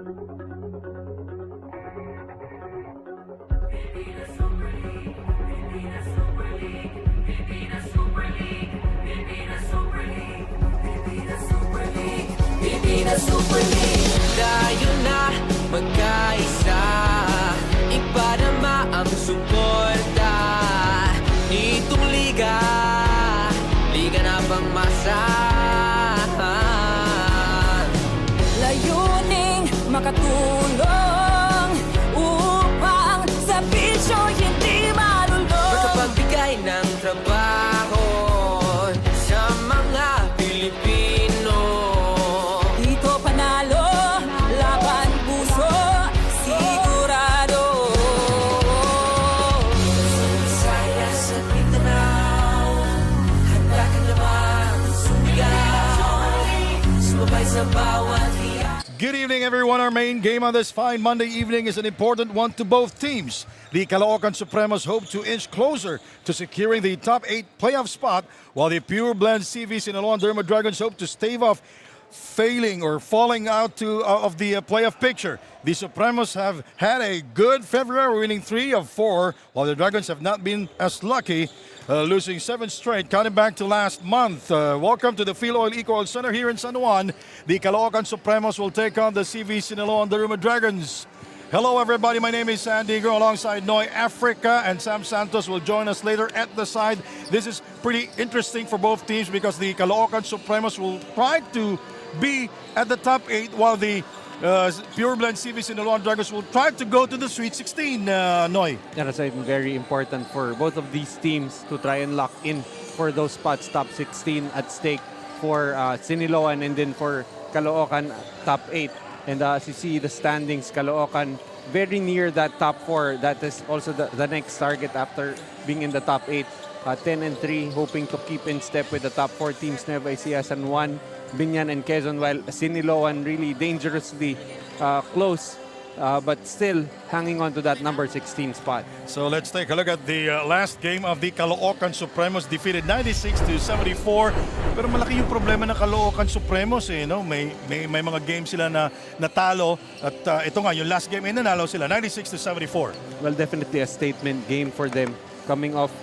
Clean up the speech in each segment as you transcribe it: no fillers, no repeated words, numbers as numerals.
Tayo na magkaisa, ipadama ang suporta nitong liga, liga na pangmasahan. Layuning makatulong upang sa bisyo hindi malulong. Makapagbigay ng trabaho sa mga Pilipino. Dito panalo, laban puso, sigurado. Saya sa Mindanao, handa ka na ba sumigaw? Sumabay sa bawat hiyaw. Good evening, everyone. Our main game on this fine Monday evening is an important one to both teams. The Caloocan Supremos hope to inch closer to securing the top 8 playoff spot, while the Pure Blend CV Siniloan Daruma Dragons hope to stave off failing or falling out of the playoff picture. The Supremos have had a good February, winning 3 of 4, while the Dragons have not been as lucky, losing 7 straight, counting back to last month. Welcome to the Fuel Oil Eco Oil Center here in San Juan. The Caloocan Supremos will take on the CV Siniloan Daruma Dragons. Hello, everybody. My name is Sandy Gro alongside Noy Africa, and Sam Santos will join us later at the side. This is pretty interesting for both teams because the Caloocan Supremos will try to be at the top 8, while the Pure Blend CV Siniloan Dragons will try to go to the Sweet 16, Noy. Yeah, that's very important for both of these teams to try and lock in for those spots, top 16 at stake for Siniloan, and then for Caloocan, top 8. And as you see the standings, Caloocan very near that top 4. That is also the next target after being in the top 8. 10-3, hoping to keep in step with the top 4 teams, Nueva Ecija, San Juan, Binyan, and Quezon, while Siniloan really dangerously close, but still hanging on to that number 16 spot. So let's take a look at the last game of the Caloocan Supremos, defeated 96-74. Pero malaki yung problema ng Caloocan Supremos eh, no? May mga games sila na natalo at ito nga yung last game ay nanalo sila 96-74. Well, definitely a statement game for them coming off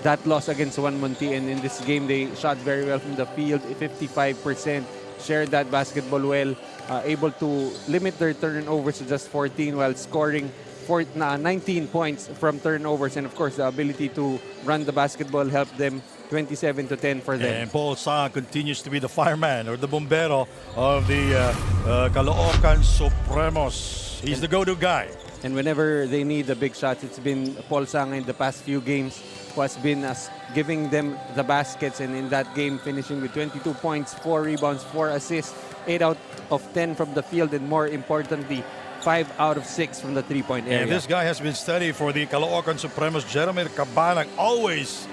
that loss against Juan Monti, and in this game they shot very well from the field, 55%, shared that basketball well, able to limit their turnovers to just 14 while scoring 19 points from turnovers, and of course the ability to run the basketball helped them, 27-10 for them. And Paul Sang continues to be the fireman or the bombero of the Caloocan Supremos. He's the go-to guy. And whenever they need the big shots, it's been Paul Sang in the past few games who has been giving them the baskets, and in that game finishing with 22 points, 4 rebounds, 4 assists, 8 out of 10 from the field, and more importantly, 5 out of 6 from the three-point area. And this guy has been steady for the Caloocan Supremos, Jeremy Cabanag, always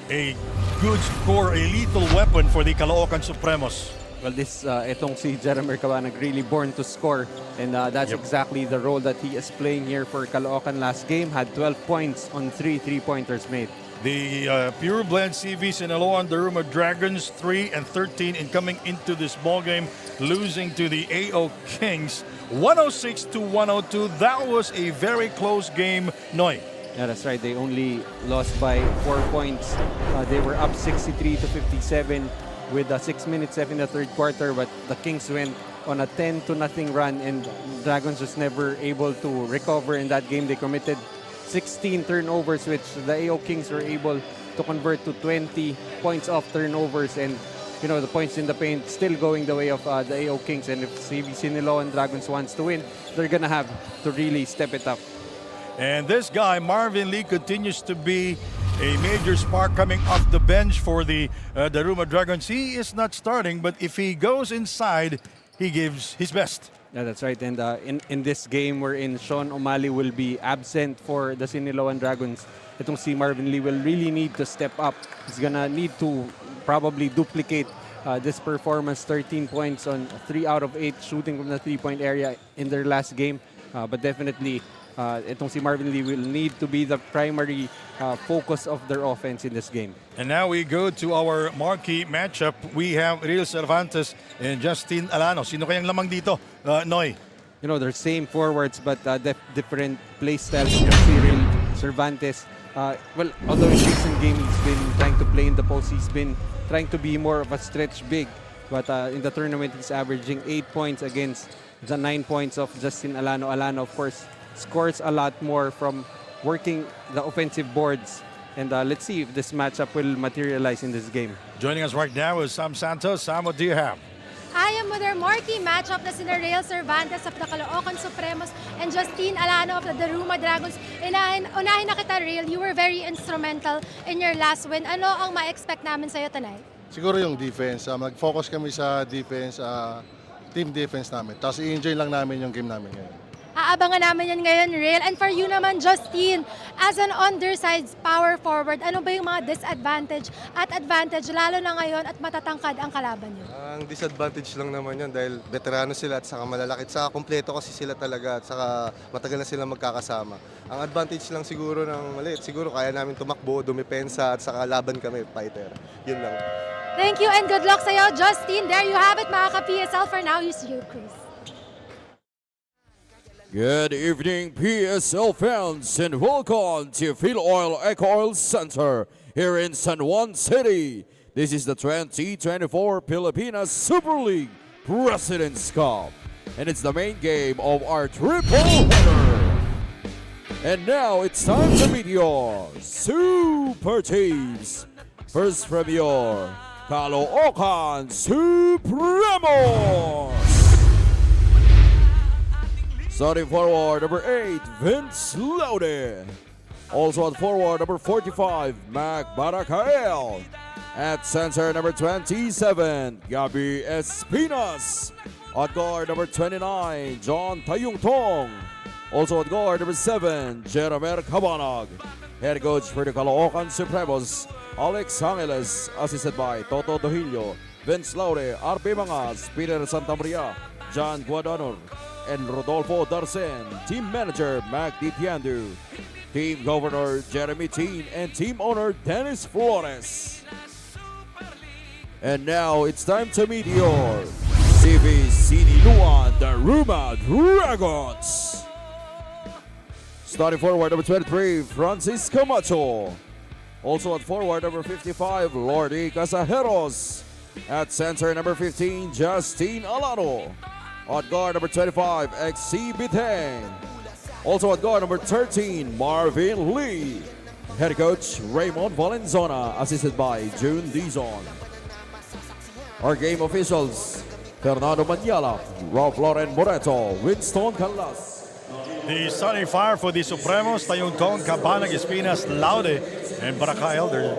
a good scorer, a lethal weapon for the Caloocan Supremos. Well, itong si Jeremy Cabanag really born to score, and that's exactly the role that he is playing here for Caloocan. Last game had 12 points on 3 3-pointers made. The Pure Blend CV Siniloan Daruma Dragons 3-13 in coming into this ball game, losing to the AO Kings 106-102. That was a very close game, Noy. Yeah, that's right. They only lost by 4 points. They were up 63-57 with 6 minutes left in the third quarter, but the Kings went on a 10-0 run, and Dragons was never able to recover in that game. They committed 16 turnovers, which the AO Kings were able to convert to 20 points off turnovers, and you know the points in the paint still going the way of the AO Kings. And if CV Siniloan Dragons wants to win, they're gonna have to really step it up. And this guy, Marvin Lee, continues to be a major spark coming off the bench for the Daruma Dragons. He is not starting, but if he goes inside, he gives his best. Yeah, that's right. And in this game wherein Sean O'Malley will be absent for the Siniloan Dragons, itong si Marvin Lee will really need to step up. He's gonna need to probably duplicate this performance, 13 points on 3 out of 8 shooting from the three-point area in their last game. But definitely itong si Marvin Lee will need to be the primary focus of their offense in this game. And now we go to our marquee matchup. We have Real Cervantes and Justin Alano. Sino kayang lamang dito, Noy? You know, they're same forwards but different play styles. Si Real Cervantes, well, although in recent games he's been trying to play in the post, he's been trying to be more of a stretch big. But in the tournament, he's averaging 8 points against the 9 points of Justin Alano. Alano, of course, scores a lot more from working the offensive boards. And let's see if this matchup will materialize in this game. Joining us right now is Sam Santos. Sam, what do you have? I am with our marquee matchup na sina Real Cervantes of the CALOOCAN Supremos and Justine Alano of the Daruma Dragons. Unahin na kita, Real. You were very instrumental in your last win. Ano ang ma-expect namin sa'yo tonight? Siguro yung defense. Mag-focus kami sa defense, team defense namin. Tapos i-enjoy lang namin yung game namin ngayon. Aabangan namin yan ngayon, Real. And for you naman, Justine, as an undersized power forward, ano ba yung mga disadvantage at advantage, lalo na ngayon at matatangkad ang kalaban niyo? Ang disadvantage lang naman yun dahil veterano sila at saka malalaki. At saka kompleto kasi sila talaga at saka matagal na sila magkakasama. Ang advantage lang siguro ng maliit, siguro kaya namin tumakbo, dumipensa at saka laban kami, fighter. Yun lang. Thank you and good luck sa'yo, Justine. There you have it, mga ka-PSL. For now, use your cruise. Good evening, PSL fans, and welcome to Phil Oil Eco Oil Center here in San Juan City. This is the 2024 Pilipinas Super League President's Cup, and it's the main game of our triple header. And now it's time to meet your super teams. First from your CALOOCAN Supremos. Starting forward, number 8, Vince Laude. Also at forward, number 45, Mac Baracael. At center, number 27, Gabby Espinas. At guard, number 29, John Tayung Tong. Also at guard, number 7, Jeromer Cabanag. Head coach for the CALOOCAN Supremos, Alex Angeles. Assisted by Toto Dohilio, Vince Laude, RB Mangas, Peter Santamaria, John Guadagnino, and Rodolfo Darcen. Team manager Mac Dipiandu. Team governor Jeremy Teen and team owner Dennis Flores. And now it's time to meet your SINILOAN Daruma Dragons. Starting forward, number 23, Francis Camacho. Also at forward, number 55, Lordy Casajeros. At center, number 15, Justine Alano. At guard, number 25, XC Biteng. Also at guard, number 13, Marvin Lee. Head coach, Raymond Valenzona, assisted by June Dizon. Our game officials, Fernando Manyala, Ralph Loren Moreto, Winston Canlas. The starting fire for the Supremos, Tayong Tong, Cabanag, Espinas, Laude, and Baracael.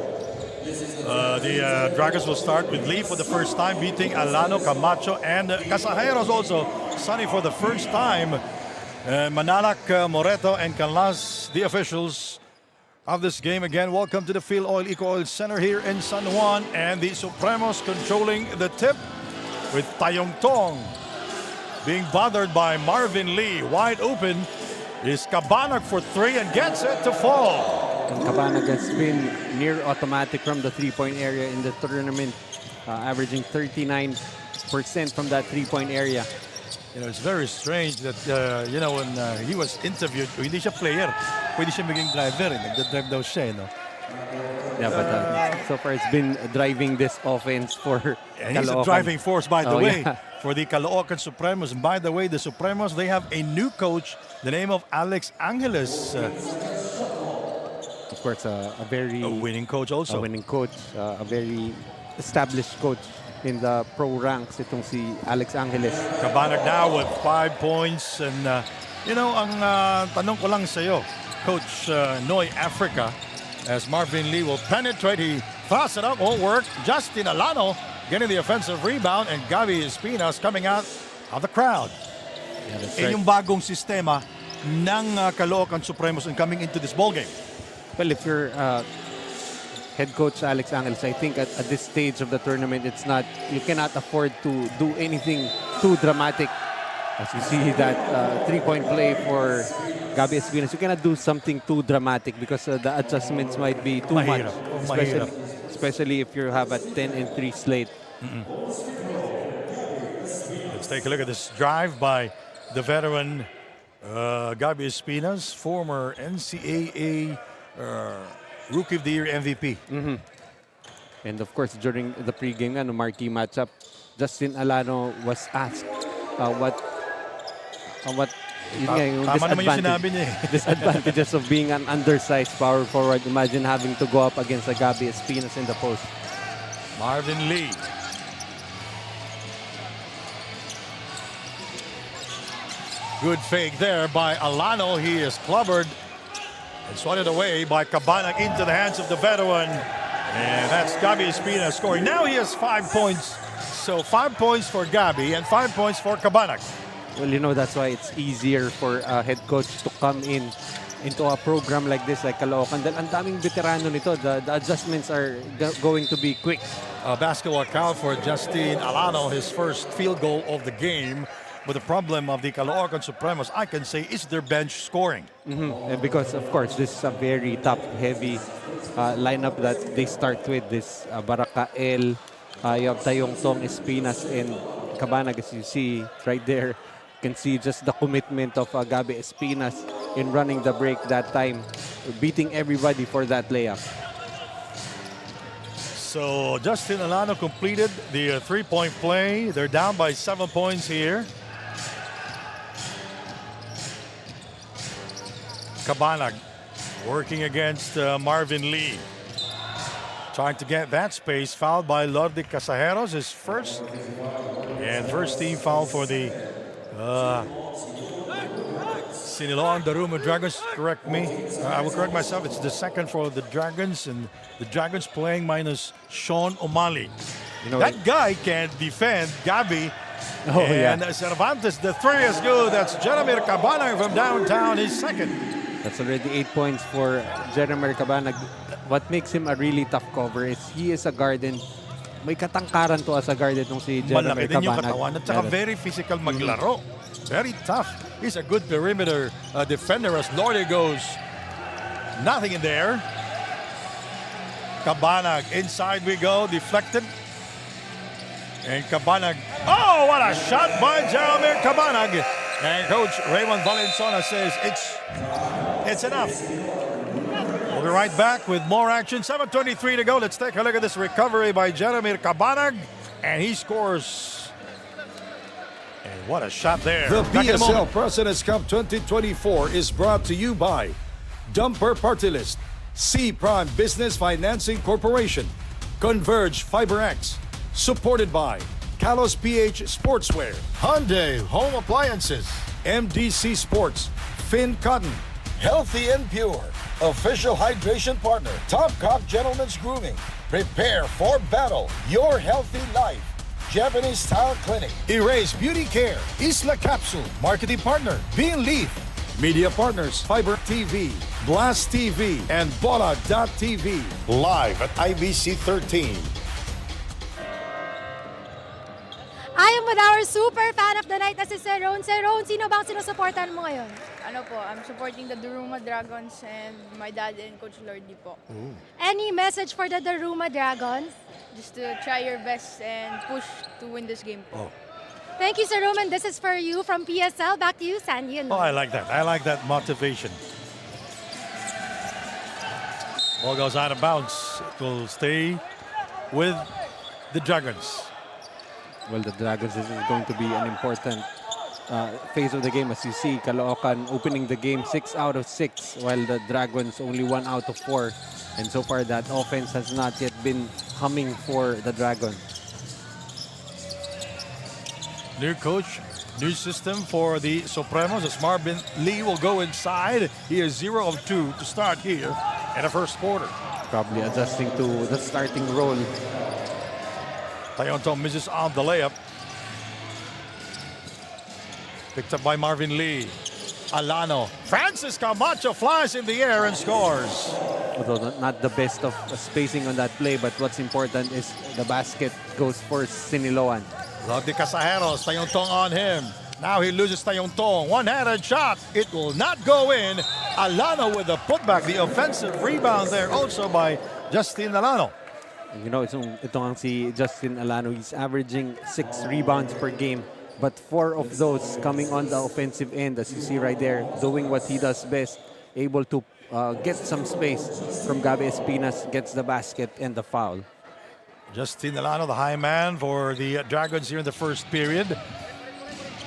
The Dragons will start with Lee for the first time, beating Alano, Camacho, and Casajeros also starting for the first time. Manalak, Moreto, and Canlas, the officials of this game. Again, welcome to the Phil Oil Eco Oil Center here in San Juan, and the Supremos controlling the tip with Tayong Tong being bothered by Marvin Lee. Wide open is Cabanag for 3 and gets it to fall. And Cabanag has been near automatic from the three-point area in the tournament, averaging 39% from that three-point area. You know, it's very strange that, you know, when he was interviewed, hindi siya player, pwede siya maging driver. Nagdadrive daw siya, no? Yeah, but so far it's been driving this offense for And he's a CALOOCAN. driving force, by the way, yeah. for the CALOOCAN Supremos. And by the way, the Supremos, they have a new coach, the name of Alex Angeles. Of course, a very A winning coach also. a winning coach, a very established coach in the pro ranks, itong si Alex Angeles. Cabanag now with 5 points. And, you know, ang tanong ko lang sa'yo, Coach Noy Africa, as Marvin Lee will penetrate, he throws it up, won't work. Justin Alano getting the offensive rebound, and Gabi Espinas coming out of the crowd. Yeah, that's Eh, right. yung bagong sistema ng CALOOCAN Supremos in coming into this ballgame. Well, if you're head coach Alex Angeles, I think at this stage of the tournament, it's not, you cannot afford to do anything too dramatic. As you see that three-point play for Gabby Espinas, you cannot do something too dramatic because the adjustments might be too much. Mahirap. Mahirap. Especially if you have a 10-3 slate. Let's take a look at this drive by the veteran Gabby Espinas, former NCAA Rookie of the Year MVP. And of course, during the pregame marquee matchup, Justin Alano was asked what yun nga, yung Tama naman yung sinabi niya eh. disadvantages of being an undersized power forward. Imagine having to go up against a Gabby Espinas in the post. Marvin Lee. Good fake there by Alano. He is clobbered and swatted away by Cabanag into the hands of the veteran. And that's Gabby Espinas scoring. Now he has 5 points. So 5 points for Gabby and 5 points for Cabanag. Well, you know, that's why it's easier for a head coach to come into a program like this, like Caloocan. Dahil ang daming veterano nito, the adjustments are going to be quick. Basketball count for Justin Alano, his first field goal of the game. But the problem of the Caloocan Supremos, I can say, is their bench scoring. And because, of course, this is a very top-heavy lineup that they start with. This Baraka-El, you have Tayong Tong, Espinas, and Cabanag, as you see right there. You can see just the commitment of Gabby Espinas in running the break that time, beating everybody for that layup. So Justin Alano completed the three-point play. They're down by 7 points here. Cabanag working against Marvin Lee. Trying to get that space, fouled by Lordi Casajeros, his first. And first team foul for the Siniloan Daruma Dragons. Correct me. I will correct myself. It's the second for the Dragons, and the Dragons playing minus Sean O'Malley. You know, that guy can defend Gabby. Oh, and yeah. Cervantes, the three is good. That's Jeremy Cabanag from downtown, his second. That's already 8 points for Jeremy Cabanag. What makes him a really tough cover is he is a guard, and may katangkaran to as a guard itong si Jeremy Malaki din yung Cabanag. katawan at saka very physical maglaro. Very tough. He's a good perimeter defender as Lordy goes. Nothing in there. Cabanag, inside we go, deflected. And Cabanag, oh, what a shot by Jeremy Cabanag. And Coach Raymond Valenzuela says it's enough. We'll be right back with more action. 7:23 to go. Let's take a look at this recovery by Jeremy Cabanag. And he scores. And what a shot there. The Back in a PSL moment. President's Cup 2024 is brought to you by Dumper Party List, C Prime Business Financing Corporation, Converge FiberX, supported by Kalos PH Sportswear, Hyundai Home Appliances. MDC Sports, Finn Cotton, Healthy and Pure, official hydration partner, Top Cop Gentlemen's Grooming, prepare for battle, your healthy life, Japanese Style Clinic, Erase Beauty Care, Isla Capsule, marketing partner, Bean Leaf, media partners, Fiber TV, Blast TV, and Bola.tv, live at IBC 13. I am with our super fan of the night na si Sir Ron. Sir Ron, sino bang sinusuportahan mo ngayon? Ano po, I'm supporting the Daruma Dragons and my dad and Coach Lordy po. Any message for the Daruma Dragons? Just to try your best and push to win this game po. Thank you, Sir Roman. This is for you from PSL. Back to you, Sandy. Oh, I like that. I like that motivation. Ball goes out of bounds. It will stay with the Dragons. Well, the Dragons, this is going to be an important phase of the game. As you see, Caloocan opening the game 6 out of 6, while the Dragons only 1 out of 4. And so far, that offense has not yet been humming for the Dragons. New coach, new system for the Supremos as Marvin Lee will go inside. He is 0 of 2 to start here in the first quarter. Probably adjusting to the starting role. Tayong Tong misses on the layup. Picked up by Marvin Lee. Alano. Francis Camacho flies in the air and scores. Although not the best of spacing on that play, but what's important is the basket goes for Siniloan. Lodi Casajeros, Tayong Tong on him. Now he loses Tayong Tong. One-handed shot. It will not go in. Alano with the putback. The offensive rebound there also by Justin Alano. You know, ito ang si Justin Alano. He's averaging 6 rebounds per game. But 4 of those coming on the offensive end, as you see right there, doing what he does best, able to get some space from Gabi Espinas, gets the basket and the foul. Justin Alano, the high man for the Dragons here in the first period.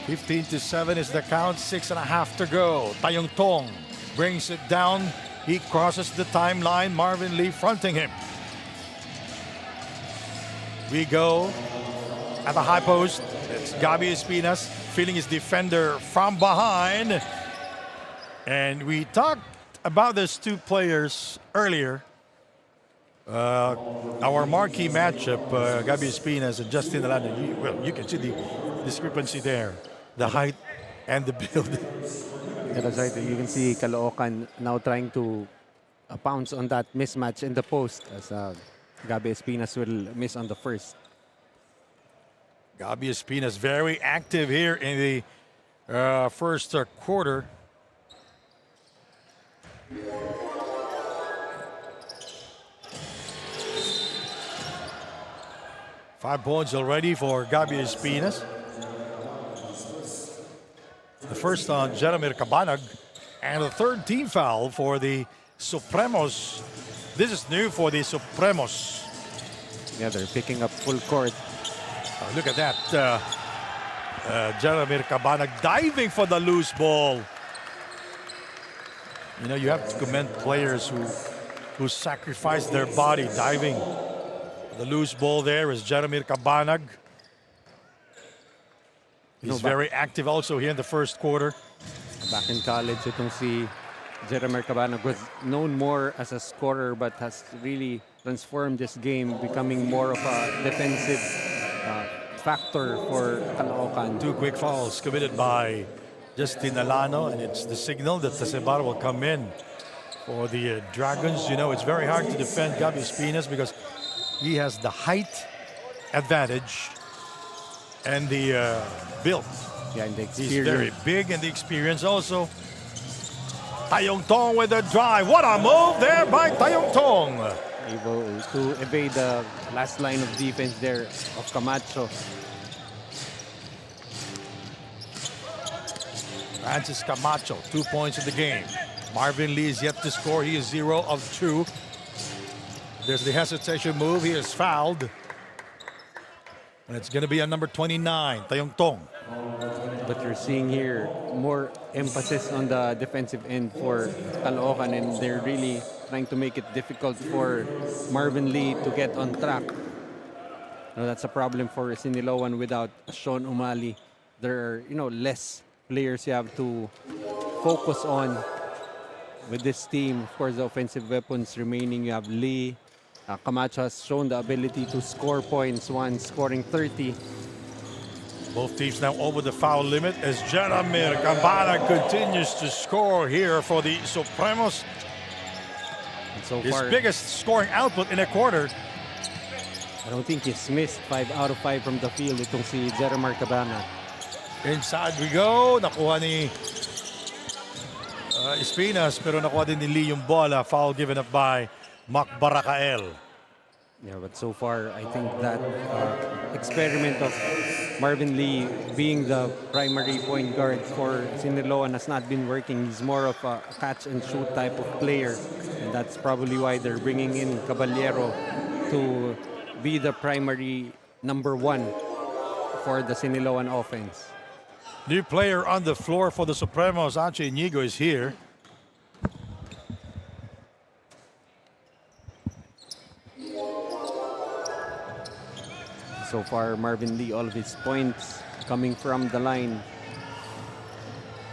15-7 is the count, 6.5 to go. Tayong Tong brings it down. He crosses the timeline. Marvin Lee fronting him. We go at the high post. It's Gabi Espinas feeling his defender from behind. And we talked about these two players earlier. Our marquee matchup, Gabi Espinas and Justin Alano. You can see the discrepancy there. The height and the build. Yeah, that's right. You can see Caloocan now trying to pounce on that mismatch in the post as Gabi Espinas will miss on the first. Gabi Espinas very active here in the first quarter. Five points already for Gabi Espinas. The first on Jeremy Cabanag, and the third team foul for the Supremos. This is new for the Supremos. Yeah, they're picking up full court. Look at that. Jeremy Cabanag diving for the loose ball. You know, you have to commend players who sacrifice their body diving. The loose ball there is Jeremy Cabanag. He's very active also here in the first quarter. Back in college, itong si Jeremy Cabanag was known more as a scorer but has really transformed this game, becoming more of a defensive factor for Caloocan. 2 quick fouls committed by Justin Alano, and it's the signal that Tasebar will come in for the Dragons. You know, it's very hard to defend Gabi Espinas because he has the height advantage and the build. Yeah, and the experience. He's very big, and the experience also. Tayong Tong with a drive. What a move there by Tayong Tong. Able to evade the last line of defense there of Camacho. Francis Camacho, 2 points in the game. Marvin Lee is yet to score. He is 0 of 2. There's the hesitation move. He is fouled. And it's going to be on number 29, Tayong Tong. But you're seeing here more emphasis on the defensive end for Caloocan, and they're really trying to make it difficult for Marvin Lee to get on track. Now, that's a problem for Siniloan without Sean Umali. There are, less players you have to focus on with this team. Of course, the offensive weapons remaining, you have Lee. Camacho has shown the ability to score points, one scoring 30. Both teams now over the foul limit as Jeremy Cabanag continues to score here for the Supremos. And so His far, biggest scoring output in a quarter. I don't think he's missed 5 out of 5 from the field itong si Jeremy Cabanag. Inside we go. Nakuha ni Espinas, pero nakuha din ni Lee yung bola. Foul given up by Mac Barakael. Yeah, but so far, I think that experiment of Marvin Lee being the primary point guard for Siniloan has not been working. He's more of a catch-and-shoot type of player. And that's probably why they're bringing in Caballero to be the primary number 1 for the Siniloan offense. New player on the floor for the Supremos. Anche Inigo is here. So far, Marvin Lee, all of his points coming from the line.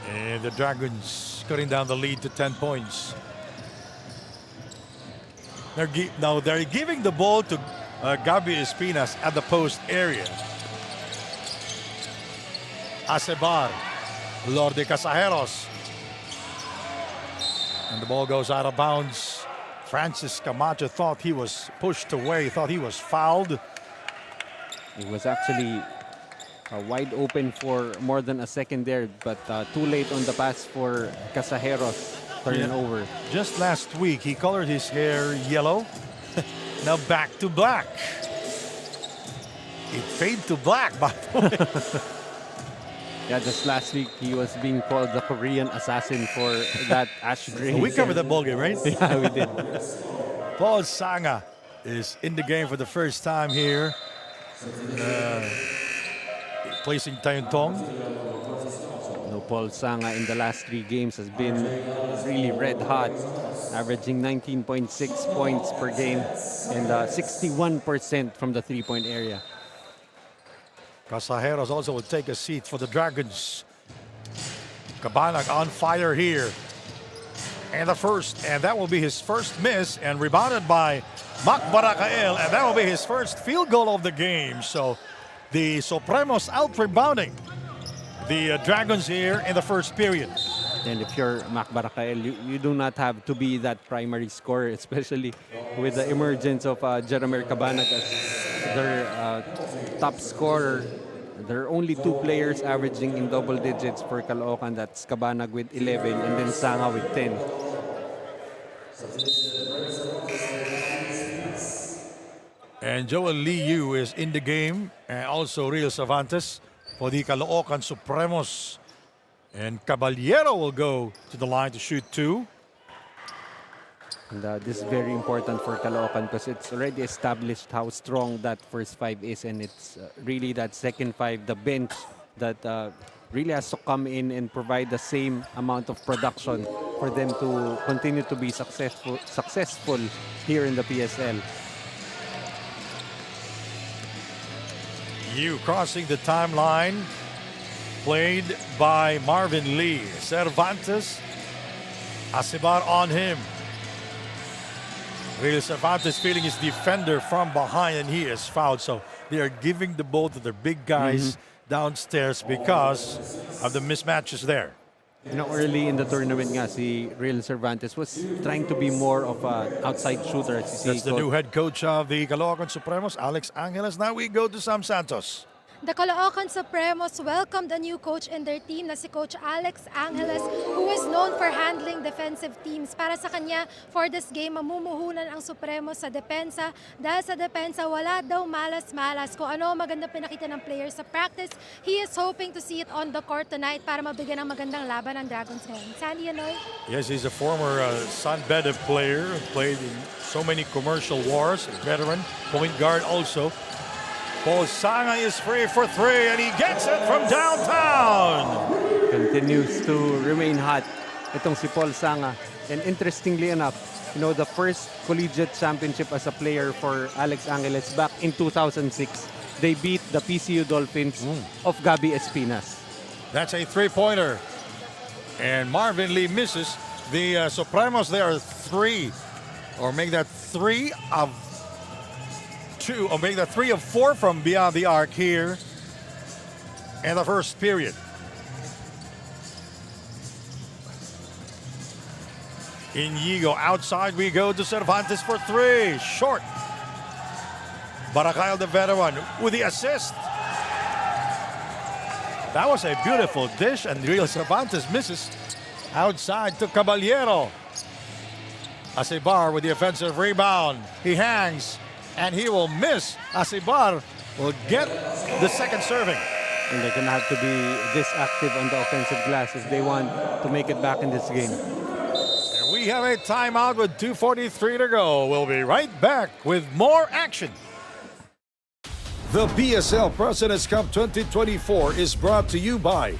And the Dragons cutting down the lead to 10 points. Now they're giving the ball to Gabi Espinas at the post area. Acebar, Lorde Casajeros. And the ball goes out of bounds. Francis Camacho thought he was pushed away, thought he was fouled. He was actually Wide open for more than a second there, but too late on the pass for Casajeros. Turnover. Just last week, he colored his hair yellow. Now back to black. It faded to black, by the way. Yeah, just last week he was being called the Korean assassin for that ash gray. We covered that ball game, right? Yeah, we did. Paul Sanga is in the game for the first time here. Placing Tayuntong. No, Paul Sanga in the last 3 games has been really red hot, averaging 19.6 points per game and 61% from the 3-point area. Casajeros also will take a seat for the Dragons. Cabanag on fire here. And that will be his first miss, and rebounded by Mac Barakael, and that will be his first field goal of the game. So the Supremos out-rebounding the Dragons here in the first period. And if you're Mac Barakael, you do not have to be that primary scorer, especially with the emergence of Jeremy Cabanag as their top scorer. There are only 2 players averaging in double digits for Caloocan. That's Cabanag with 11 and then Sanga with 10. And Joel Liu is in the game, and also Real Cervantes for the Caloocan Supremos. And Caballero will go to the line to shoot 2. And this is very important for Caloocan because it's already established how strong that first 5 is, and it's really that second 5, the bench, that really has to come in and provide the same amount of production for them to continue to be successful here in the PSL. Yu crossing the timeline, played by Marvin Lee. Cervantes, Asibar on him. Real Cervantes feeling his defender from behind, and he is fouled. So they are giving the ball to their big guys downstairs because of the mismatches there. You know, early in the tournament nga, si Real Cervantes was trying to be more of an outside shooter. That's the new head coach of the Caloocan Supremos, Alex Angeles. Now we go to Sam Santos. The Caloocan Supremos welcomed a new coach in their team na si Coach Alex Angeles, who is known for handling defensive teams. Para sa kanya, for this game, mamumuhunan ang Supremos sa depensa. Dahil sa depensa, wala daw malas-malas. Kung ano maganda pinakita ng players sa practice, he is hoping to see it on the court tonight para mabigyan ng magandang laban ng Dragons ngayon. Sandy Anoy? Yes, he's a former San Bede player, played in so many commercial wars, a veteran, point guard also. Paul Sanga is free for 3, and he gets it from downtown. Continues to remain hot itong si Paul Sanga. And interestingly enough, you know, the first collegiate championship as a player for Alex Angeles back in 2006, they beat the PCU Dolphins of Gabi Espinas. That's a 3-pointer. And Marvin Lee misses. The Supremos, they are 3, or make that 3 of 2, or make that 3 of 4 from beyond the arc here in the first period. Inigo outside, we go to Cervantes for 3, short. Barakael, the veteran, with the assist. That was a beautiful dish, and Real Cervantes misses outside to Caballero. Asibar with the offensive rebound. He hangs, and he will miss. Asibar will get the second serving. And they're going to have to be this active on the offensive glass if they want to make it back in this game. And we have a timeout with 2:43 to go. We'll be right back with more action. The PSL Presidents Cup 2024 is brought to you by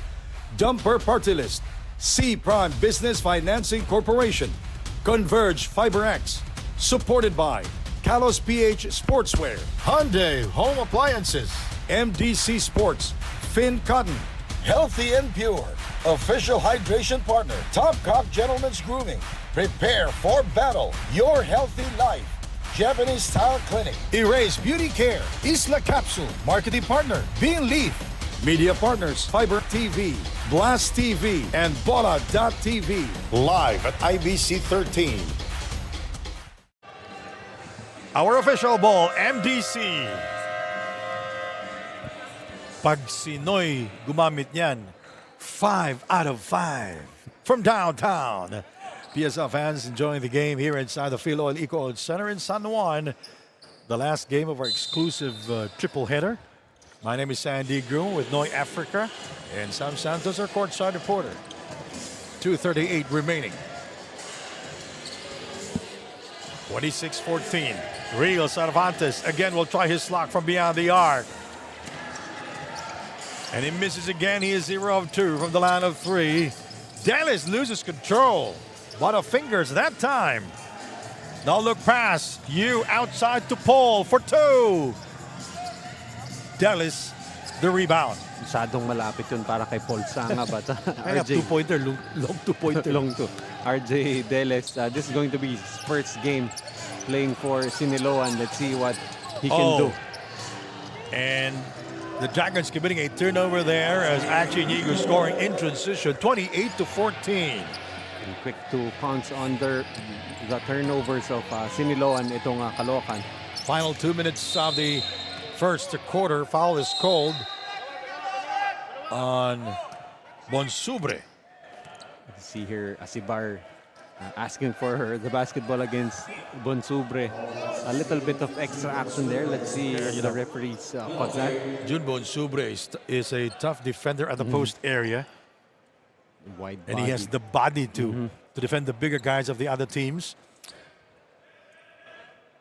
Dumper Party List, C Prime Business Financing Corporation, Converge FiberX, supported by Kalos PH Sportswear, Hyundai Home Appliances, MDC Sports, Finn Cotton, Healthy and Pure, official hydration partner, Topcock Gentlemen's Grooming, prepare for battle, your healthy life, Japanese Style Clinic, Erase Beauty Care, Isla Capsule, marketing partner, Bean Leaf, media partners, Fiber TV, Blast TV, and Bola.tv, live at IBC 13. Our official ball, MDC. Pag si Noy gumamit niyan, 5 out of 5 from downtown. PSL fans enjoying the game here inside the Phil Oil Eco Oil Center in San Juan. The last game of our exclusive triple header. My name is Sandy Groom with Noy Africa and Sam Santos, our courtside reporter. 2:38 remaining. 26-14. Real Cervantes again will try his lock from beyond the arc. And he misses again. He is 0 of 2 from the line of 3. Dallas loses control. Butterfingers that time. No look pass. You outside to Paul for 2. Dallas the rebound. Masyadong malapit yun para kay Paul Sanga. But I have 2-pointer, long 2-pointer. long to RJ Deles. This is going to be his first game playing for Siniloan. Let's see what he can do. And the Dragons committing a turnover there as actually Inigo scoring in transition, 28-14. And quick to pounce on the turnovers of Siniloan, itong Caloocan. Final 2 minutes of the first quarter. Foul is called on Bonsubre. See here, Asibar asking for the basketball against Bonsubre. A little bit of extra action there. Let's see if the referees caught that. Jun Bonsubre is a tough defender at the post area. Wide And body. he has the body to defend the bigger guys of the other teams.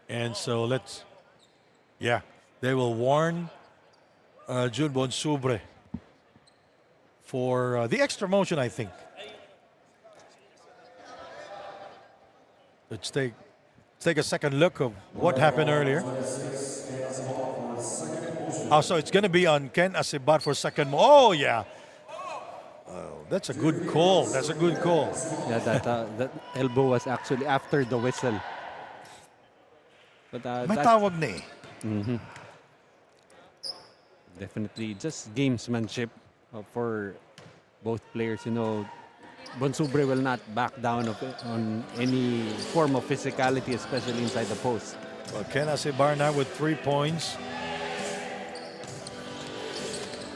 And so they will warn Jun Bonsubre for the extra motion, I think. Let's take a second look of what happened earlier. So it's going to be on Ken Asibar for second. Oh, yeah. That's a good call. That's a good call. Yeah, that elbow was actually after the whistle. But May tawag na eh. Definitely just gamesmanship for both players. You know, Bonsubre will not back down on any form of physicality, especially inside the post. Well, Ken Asibar now with 3 points.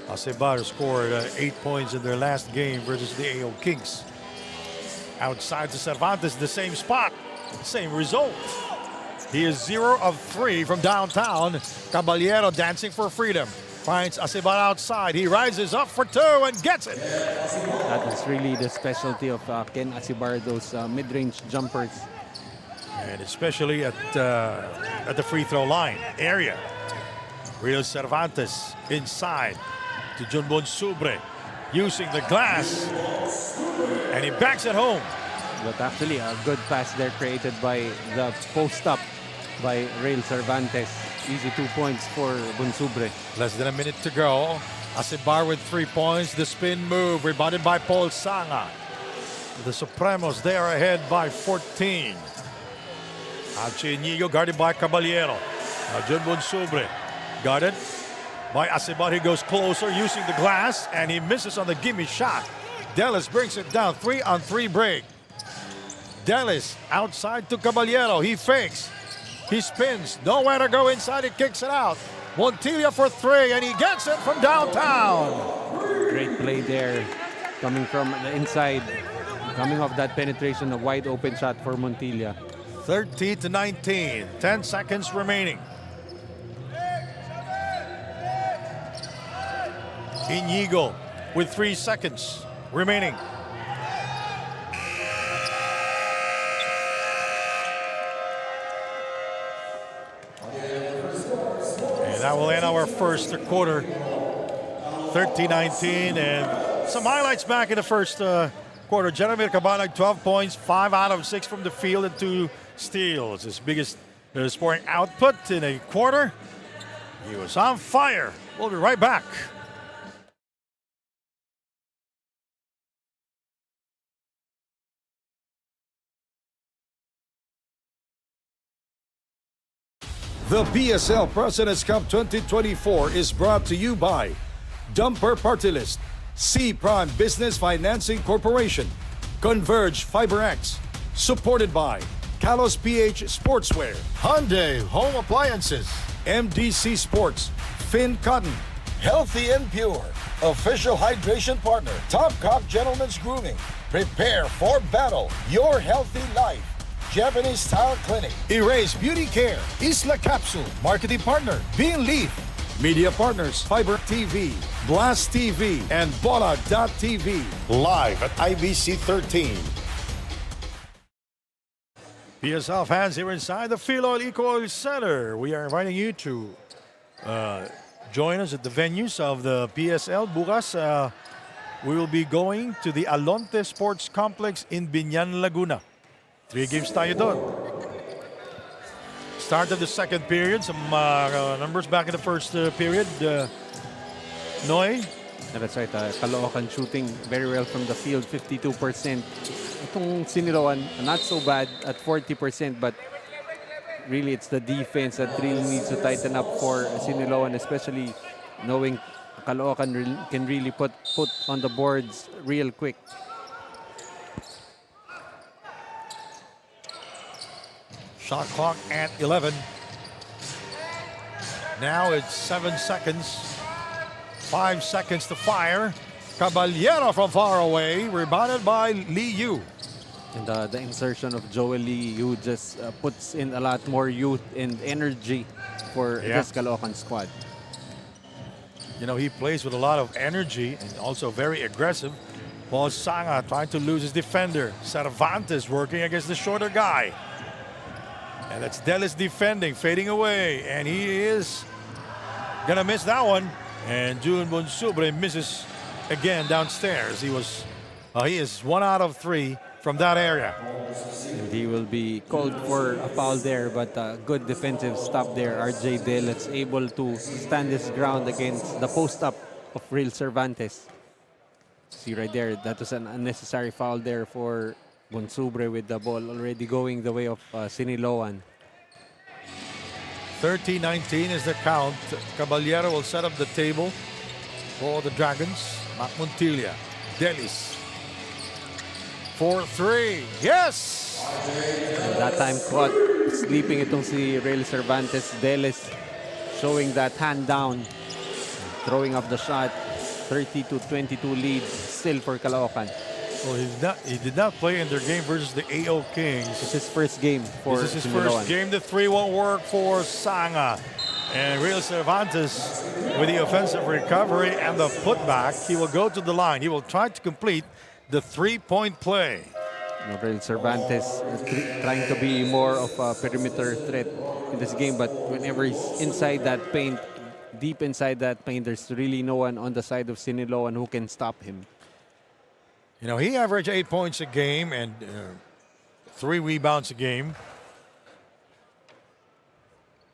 Asibar scored 8 points in their last game versus the AO Kings. Outside to Cervantes, the same spot, same result. He is 0 of 3 from downtown. Caballero dancing for freedom. Finds Asibar outside. He rises up for 2 and gets it. That is really the specialty of Ken Asibar, those mid-range jumpers. And especially at the free throw line area. Real Cervantes inside to Jun Bonsubre, using the glass, and he backs it home. But actually a good pass there created by the post-up by Real Cervantes. Easy 2 points for Bonsubre. Less than a minute to go. Asibar with 3 points. The spin move rebounded by Paul Sanga. The Supremos, they are ahead by 14. Alche Inigo guarded by Caballero. Now Jun Bonsubre guarded by Asibar. He goes closer using the glass and he misses on the gimme shot. Dallas brings it down. 3-on-3 break. Dallas outside to Caballero. He fakes. He spins. Nowhere to go inside. He kicks it out. Montilla for 3 and he gets it from downtown. Great play there coming from the inside. Coming off that penetration, a wide open shot for Montilla. 30-19. 10 seconds remaining. Inigo with 3 seconds remaining. And that will end our first quarter. 30-19, and some highlights back in the first quarter. Jeremy Cabanag, 12 points, 5 out of 6 from the field and 2 steals. His biggest scoring output in a quarter. He was on fire. We'll be right back. The PSL President's Cup 2024 is brought to you by Dumper Party List, C Prime Business Financing Corporation, Converge FiberX, supported by Kalos PH Sportswear, Hyundai Home Appliances, MDC Sports, Finn Cotton, Healthy and Pure. Official hydration partner, Top Cock Gentlemen's Grooming. Prepare for battle. Your healthy life. Japanese Style Clinic. Erase Beauty Care. Isla Capsule. Marketing partner, Bean Leaf. Media partners, Fiber TV, Blast TV, and Bola.tv. Live at IBC 13. PSL fans here inside the Philoil Eco Center. We are inviting you to join us at the venues of the PSL. Bukas, we will be going to the Alonte Sports Complex in Binyan, Laguna. 3 games tayo doon. Start of the second period. Some numbers back in the first period. Noy? That's right. Caloocan shooting very well from the field, 52%. Itong Siniloan, not so bad at 40%, but really it's the defense that really needs to tighten up for Siniloan, especially knowing Caloocan can really put on the boards real quick. Shot clock at 11. Now it's 7 seconds. 5 seconds to fire. Caballero from far away, rebounded by Lee Yu. And the insertion of Joel Lee, who just puts in a lot more youth and energy for this Caloocan squad. You know, he plays with a lot of energy and also very aggressive. Paul Sanga trying to lose his defender. Cervantes working against the shorter guy. And that's Delis defending, fading away. And he is gonna miss that one. And June Bonsubre misses again downstairs. He is 1 out of 3 from that area. And he will be called for a foul there, but good defensive stop there. RJ Delis able to stand his ground against the post-up of Real Cervantes. See right there, that was an unnecessary foul there for Bonsubre with the ball already going the way of Siniloan. 13-19 is the count. Caballero will set up the table for the Dragons. Mac Montilla, Delis. 4-3. Yes! And that time caught sleeping itong si Real Cervantes. Delis showing that hand down, throwing up the shot. 30-22 lead still for Caloocan. Well, he did not play in their game versus the AO Kings. It's his first game for This is his Siniloan. first game. The 3 won't work for Sanga. And Real Cervantes with the offensive recovery and the putback. He will go to the line. He will try to complete the 3-point play. Real Cervantes trying to be more of a perimeter threat in this game, but whenever he's inside that paint, deep inside that paint, there's really no one on the side of Siniloan who can stop him. You know, he averaged 8 points a game and 3 rebounds a game.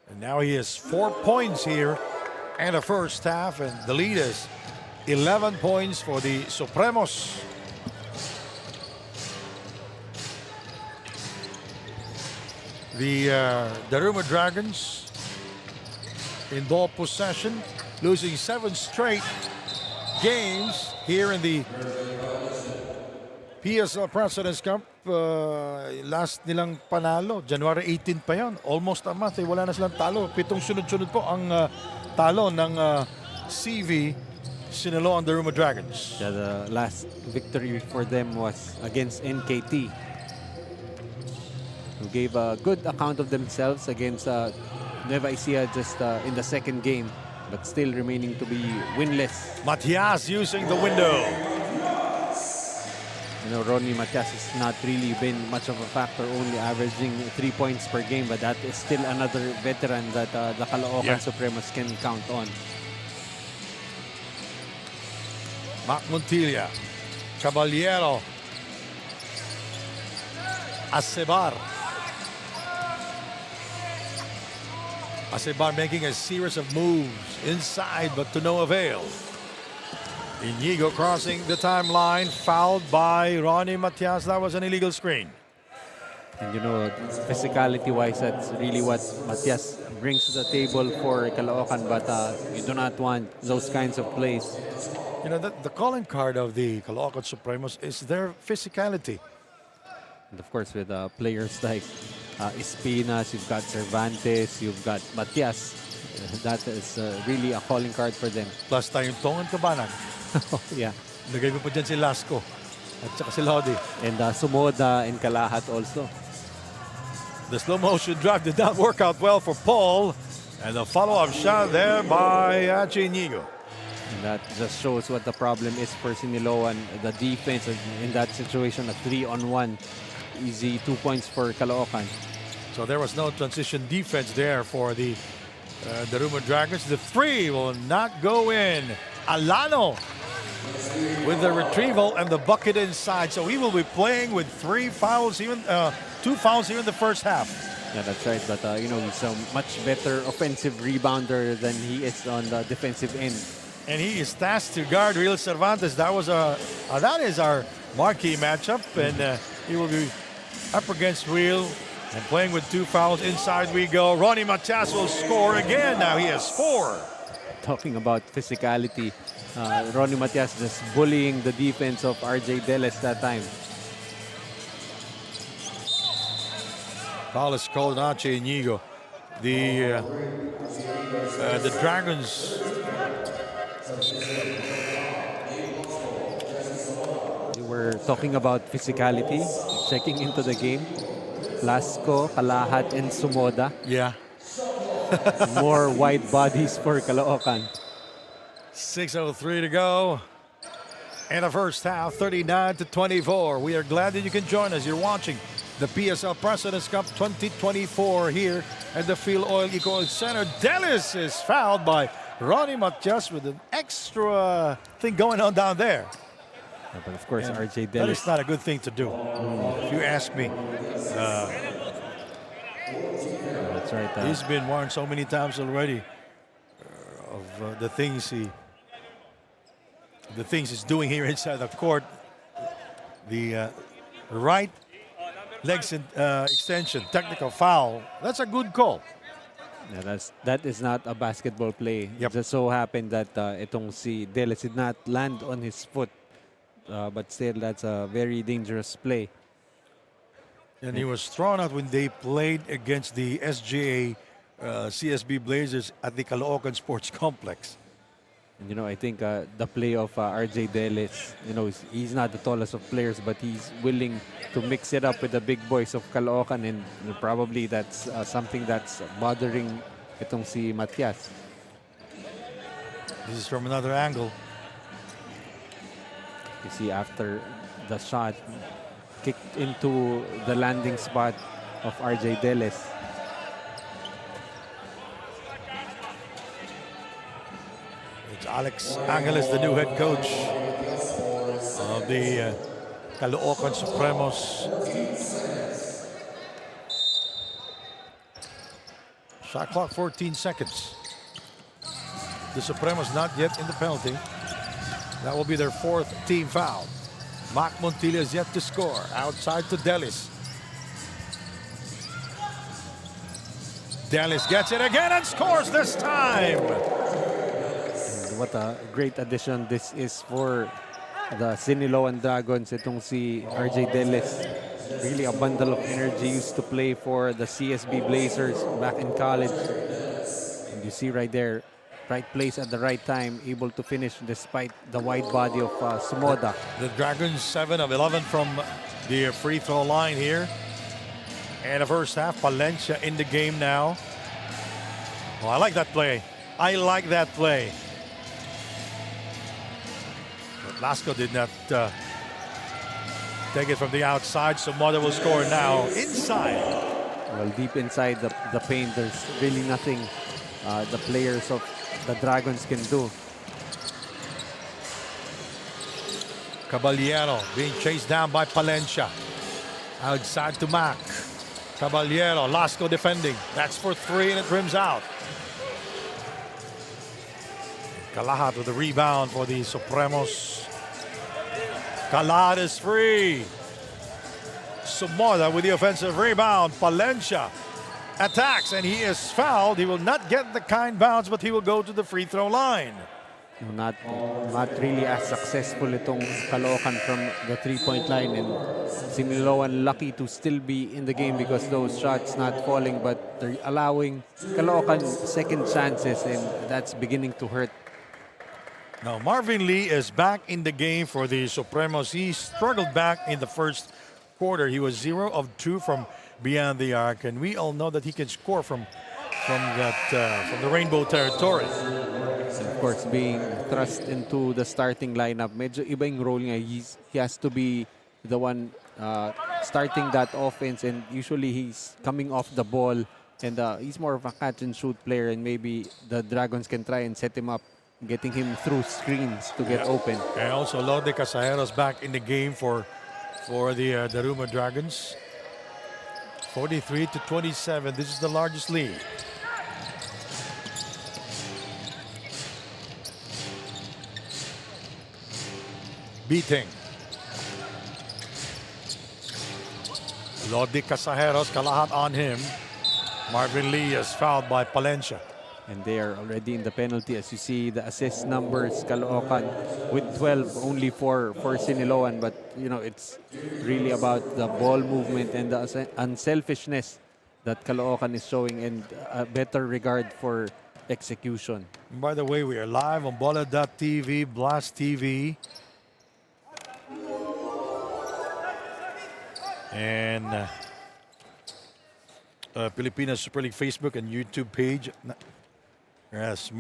And now he has 4 points here in the first half, and the lead is 11 points for the Supremos. The Daruma Dragons in ball possession, losing 7 straight games here in the PSL President's Cup. Last nilang panalo, January 18 pa yan. Almost a month, wala na silang talo. 7 sunod-sunod po ang talo ng CV Siniloan Daruma Dragons. Yeah, the last victory for them was against NKT, who gave a good account of themselves against Nueva Ecija just in the second game, but still remaining to be winless. Matias using the window. You know, Ronnie Matias has not really been much of a factor, only averaging 3 points per game, but that is still another veteran that the Caloocan Supremos can count on. Mac Montilla, Caballero, Acebar. Acebar making a series of moves inside, but to no avail. Inigo crossing the timeline, fouled by Ronnie Matias. That was an illegal screen. And you know, physicality-wise, that's really what Matias brings to the table for Caloocan, but you do not want those kinds of plays. You know, the calling card of the Caloocan Supremos is their physicality. And of course, with players like Espinas, you've got Cervantes, you've got Matias. That is really a calling card for them. Plus tayong Tongan Kabanan. Yeah. Lagay mo pa dyan si Lasco at saka si Lodi. And Sumoda and Kalahat also. The slow motion drive did not work out well for Paul. And the follow-up shot there by Chinigo. And that just shows what the problem is for Siniloan. The defense in that situation, a 3-on-1. Easy 2 points for Caloocan. So there was no transition defense there for the Daruma Dragons. The three will not go in. Alano with the retrieval and the bucket inside. So he will be playing with 3 fouls, even 2 fouls here in the first half. Yeah, that's right. But, you know, he's a much better offensive rebounder than he is on the defensive end. And he is tasked to guard Real Cervantes. That is our marquee matchup. And he will be up against Real and playing with 2 fouls. Inside we go. Ronnie Matias will score again. Now he has 4. Talking about physicality, Ronnie Matias just bullying the defense of RJ Deles that time. Foul is called on Inigo. The Dragons. We were talking about physicality, checking into the game. Lasco, Kalahat, and Sumoda. Yeah. More wide bodies for Caloocan. 6:03 to go. In the first half, 39-24. We are glad that you can join us. You're watching the PSL Presidents Cup 2024 here at the Phil Oil Eco Center. Delis is fouled by Ronnie Matias with an extra thing going on down there. Yeah, but of course, And RJ that Delis. is not a good thing to do, if you ask me. That's right. He's been warned so many times already of the things he's doing here inside the court. The right leg extension, technical foul. That's a good call. Yeah, that is not a basketball play. Yep. It just so happened that itong si Delis did not land on his foot. But still, that's a very dangerous play. And he was thrown out when they played against the SGA CSB Blazers at the Caloocan Sports Complex. And, you know, I think the play of RJ Delis, you know, he's not the tallest of players, but he's willing to mix it up with the big boys of Caloocan, and probably that's something that's bothering itong si Matias. This is from another angle. You see, after the shot kicked into the landing spot of RJ Delis. It's Alex Angeles, the new head coach of the Caloocan Supremos. Shot clock 14 seconds. The Supremos not yet in the penalty. That will be their 4th team foul. Mac Montilla is yet to score. Outside to Delis. Delis gets it again and scores this time. And what a great addition this is for the Siniloan Dragons. Itong si RJ Delis. Really a bundle of energy, used to play for the CSB Blazers back in college. And you see right there, right place at the right time, able to finish despite the wide body of Sumoda. The Dragons 7 of 11 from the free throw line here. And the first half, Palencia in the game now. Oh, I like that play. I like that play. But Lasco did not take it from the outside, so Mother will score now inside. Well, deep inside the paint, there's really nothing the players of the Dragons can do. Caballero being chased down by Palencia. Outside to Mac. Caballero, Lasco defending. That's for 3 and it rims out. Kalahat with the rebound for the Supremos. Kalahat is free. Sumoda with the offensive rebound. Palencia attacks and he is fouled. He will not get the kind bounce, but he will go to the free throw line. not really as successful itong Caloocan from the three-point line, and Siniloan lucky to still be in the game because those shots not falling, but they're allowing Caloocan second chances, and that's beginning to hurt. Now Marvin Lee is back in the game for the Supremos. He struggled back in the first quarter. He was 0 of 2 from beyond the arc, and we all know that he can score from the rainbow territory. And of course, being thrust into the starting lineup, medyo iba yung role niya. He has to be the one starting that offense, and usually he's coming off the ball, and he's more of a catch and shoot player, and maybe the Dragons can try and set him up, getting him through screens to get open. And also Lode Casajeros back in the game for the Daruma Dragons. 43-27. This is the largest lead. Beating. Lodi Casajeros, kalahat on him. Marvin Lee is fouled by Palencia. And they are already in the penalty. As you see, the assist numbers, Caloocan with 12, only for Siniloan. But, you know, it's really about the ball movement and the unselfishness that Caloocan is showing, and a better regard for execution. And by the way, we are live on Bola.tv, Blast TV. And Pilipinas Super League Facebook and YouTube page. Yes,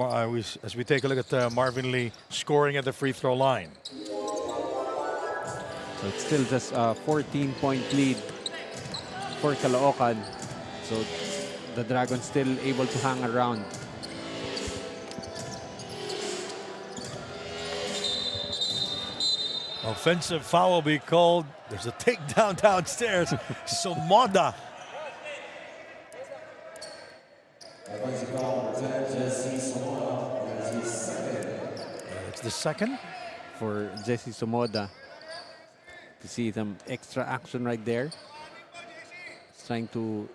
as we take a look at Marvin Lee scoring at the free throw line. So it's still just a 14-point lead for Caloocan. So the Dragons still able to hang around. Offensive foul will be called. There's a takedown downstairs. Somoda. It's the second for Jesse Somoda. To see some extra action right there. He's trying to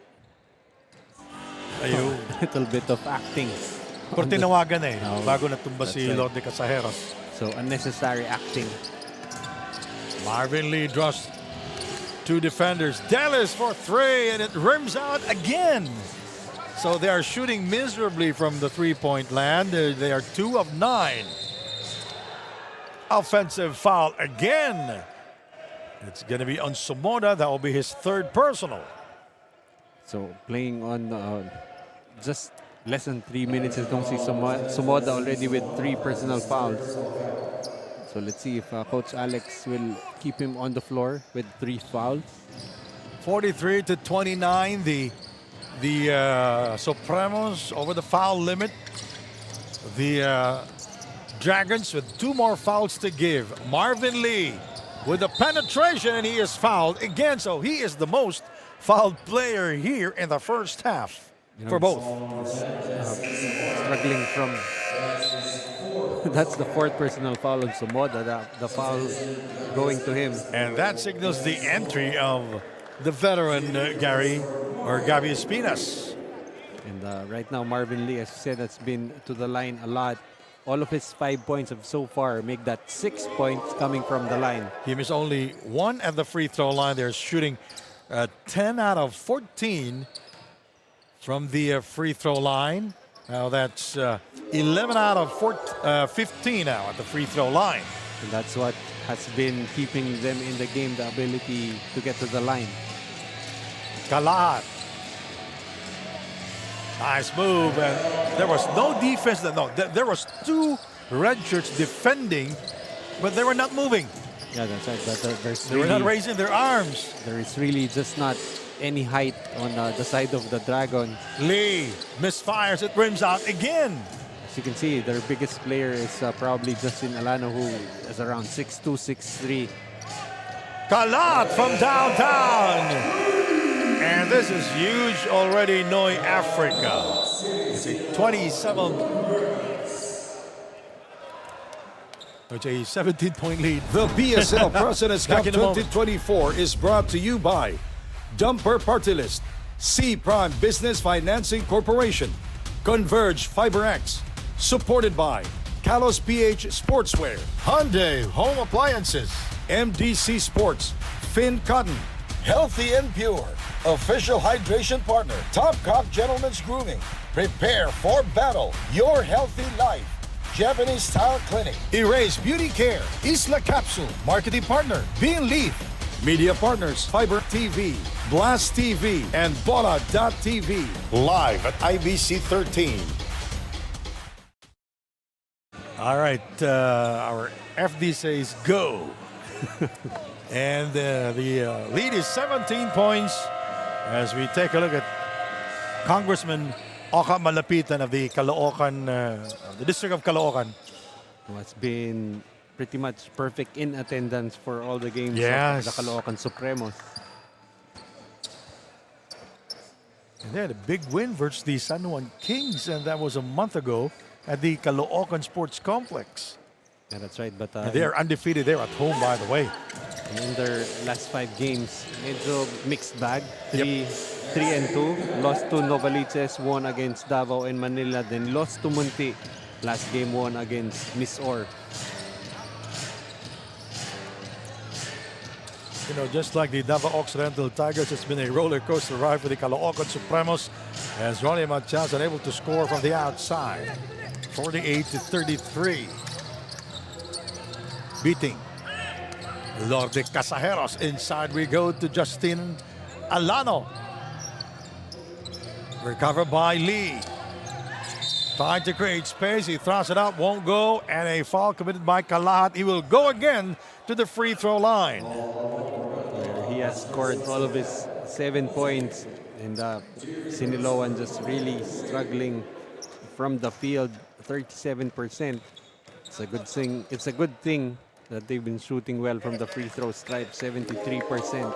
Ayun. a little bit of acting. Pero tinawagan eh. Oh, Bago natumba that's si right. Lorde Casajeros. So unnecessary acting. Marvin Lee draws two defenders. Dallas for three, and it rims out again. So they are shooting miserably from the three-point land. They are 2 of 9. Offensive foul again. It's going to be on Somoda. That will be his third personal. So playing on just less than 3 minutes itong si Somoda already with 3 personal fouls. So let's see if Coach Alex will keep him on the floor with 3 fouls. 43-29. The Supremos over the foul limit. The Dragons with 2 more fouls to give. Marvin Lee with the penetration, and he is fouled again. So he is the most fouled player here in the first half for both. Struggling from... That's the 4th personal foul on Somoda. The foul going to him. And that signals the entry of the veteran Gabby Espinas. And right now, Marvin Lee, as you said, has been to the line a lot. All of his 5 points have so far make that 6 points coming from the line. He missed only 1 at the free throw line. They're shooting 10 out of 14 from the free throw line. Now that's 11 out of 15 now at the free throw line. And that's what has been keeping them in the game, the ability to get to the line. Kalat. Nice move. And there was no defense. No, there was 2 red shirts defending, but they were not moving. Yeah, that's right. They were not raising their arms. There is really just not any height on the side of the Dragon. Lee misfires. It rims out again. As you can see, their biggest player is probably Justin Alano, who is around 6'2", 6'3". Kalat from downtown. And this is huge already, Noy Africa. It's a 17-point lead. The PSL President's Back Cup in a moment. 2024 is brought to you by Dumper Party List, C Prime Business Financing Corporation, Converge FiberX, supported by Kalos PH Sportswear, Hyundai Home Appliances, MDC Sports, Finn Cotton, Healthy and Pure, official hydration partner, Top Cock Gentlemen's Grooming. Prepare for battle, your healthy life. Japanese Style Clinic. Erase Beauty Care, Isla Capsule, Marketing Partner, Bean Leaf, Media Partners, Fiber TV, Blast TV, and Bola.tv. Live at IBC 13. All right, our FD says go. And the lead is 17 points as we take a look at Congressman Oka Malapitan of the Caloocan, the District of Caloocan. Has been pretty much perfect in attendance for all the games Yes. of the Caloocan Supremos. And they had a big win versus the San Juan Kings, and that was a month ago at the Caloocan Sports Complex. Yeah, that's right. But And they're undefeated. They're at home, by the way. in their last 5 games, medyo mixed bag. 3-2. Lost to Novaliches, won against Davao and Manila. Then lost to Munti. Last game won against Miss Or. You know, just like the Davao Occidental Tigers, it's been a roller coaster ride for the Caloocan Supremos as Ronnie Matias unable to score from the outside. 48-33. Beating Lorde Casajeros. Inside we go to Justin Alano. Recovered by Lee. Trying to create space. He throws it out, won't go. And a foul committed by Kalahat. He will go again to the free throw line. Where he has scored all of his 7 points. And Siniloan just really struggling from the field. 37%. It's a good thing. It's a good thing that they've been shooting well from the free throw stripe. 73%.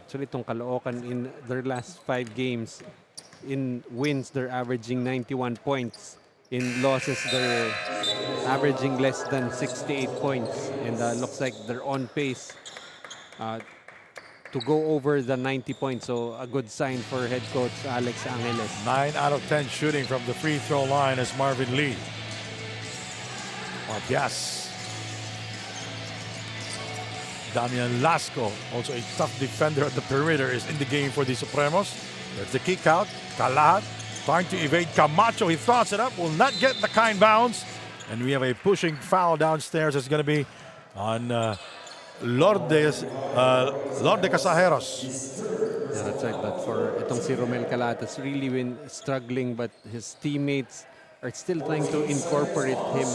Actually, itong Caloocan in their last 5 games, in wins, they're averaging 91 points. In losses, they're averaging less than 68 points. And looks like they're on pace to go over the 90 points. So a good sign for head coach Alex Angeles. 9 out of 10 shooting from the free throw line as Marvin Lee. Matias. Damian Lasco, also a tough defender at the perimeter, is in the game for the Supremos. There's the kick out. Kalahat trying to evade Camacho. He throws it up, will not get the kind bounce. And we have a pushing foul downstairs. It's going to be on Lorde Casajeros. Yeah, that's right. But for itong si Romel Calatas, really been struggling, but his teammates are still trying to incorporate him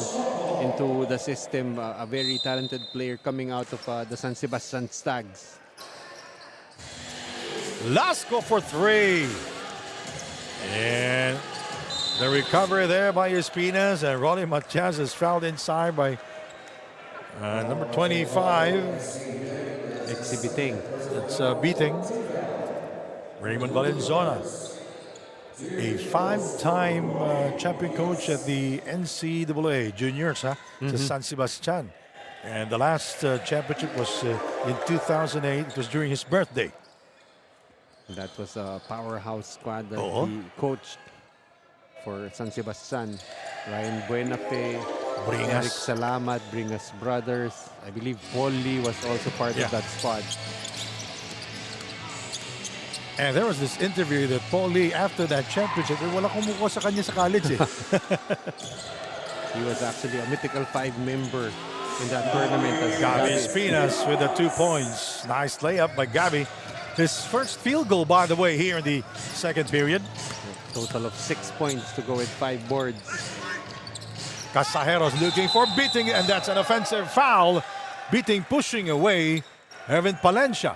into the system. A very talented player coming out of the San Sebastian Stags. Lasco for 3. And the recovery there by Espinas, and Ronnie Matias is fouled inside by number 25. Exhibiting. That's beating Raymond Valenzuela, a 5-time champion coach at the NCAA Juniors, to San Sebastian. And the last championship was in 2008. It was during his birthday. That was a powerhouse squad that he coached for San Sebastian. Ryan Buenafe, Bringas. Eric Salamat, Bringas Brothers. I believe Paul Lee was also part of that squad. And there was this interview that Paul Lee, after that championship, wala kumukuha sa kanya sa college. He was actually a mythical 5 member in that tournament. As Gabi Espinas with the 2 points. Nice layup by Gabi. His first field goal, by the way, here in the second period. Total of 6 points to go with 5 boards. Casajeros looking for beating, and that's an offensive foul. Beating, pushing away Ervin Palencia.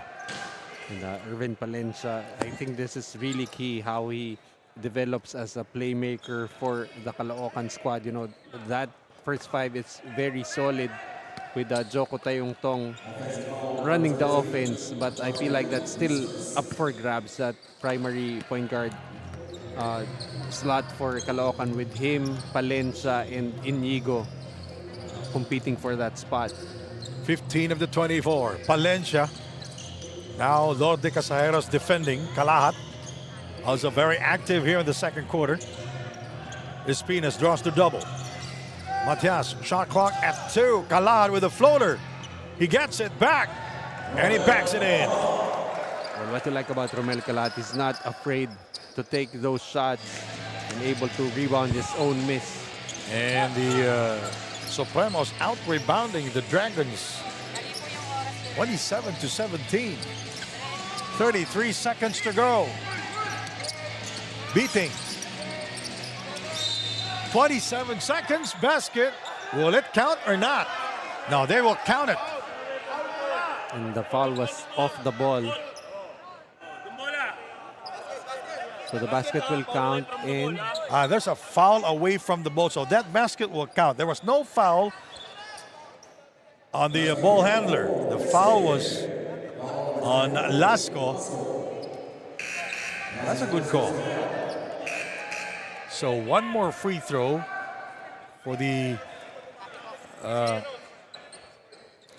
And Ervin Palencia, I think this is really key how he develops as a playmaker for the Caloocan squad. You know, that first 5 is very solid with Joko Tayongtong running the offense, but I feel like that's still up for grabs, that primary point guard slot for Caloocan with him, Palencia, and Inigo competing for that spot. 15 of the 24. Palencia. Now Lorde Casajeros defending. Kalahat also very active here in the second quarter. Espinas draws the double. Matias, shot clock at 2. Calad with a floater. He gets it back, and he backs it in. Well, what you like about Romel Calat is not afraid to take those shots and able to rebound his own miss. And the Supremos out-rebounding the Dragons 27-17. 33 seconds to go. Beating. 27 seconds, basket. Will it count or not? No, they will count it. And the foul was off the ball. So the basket will count in. There's a foul away from the ball, so that basket will count. There was no foul on the ball handler. The foul was on Lasco. That's a good call. So one more free throw for the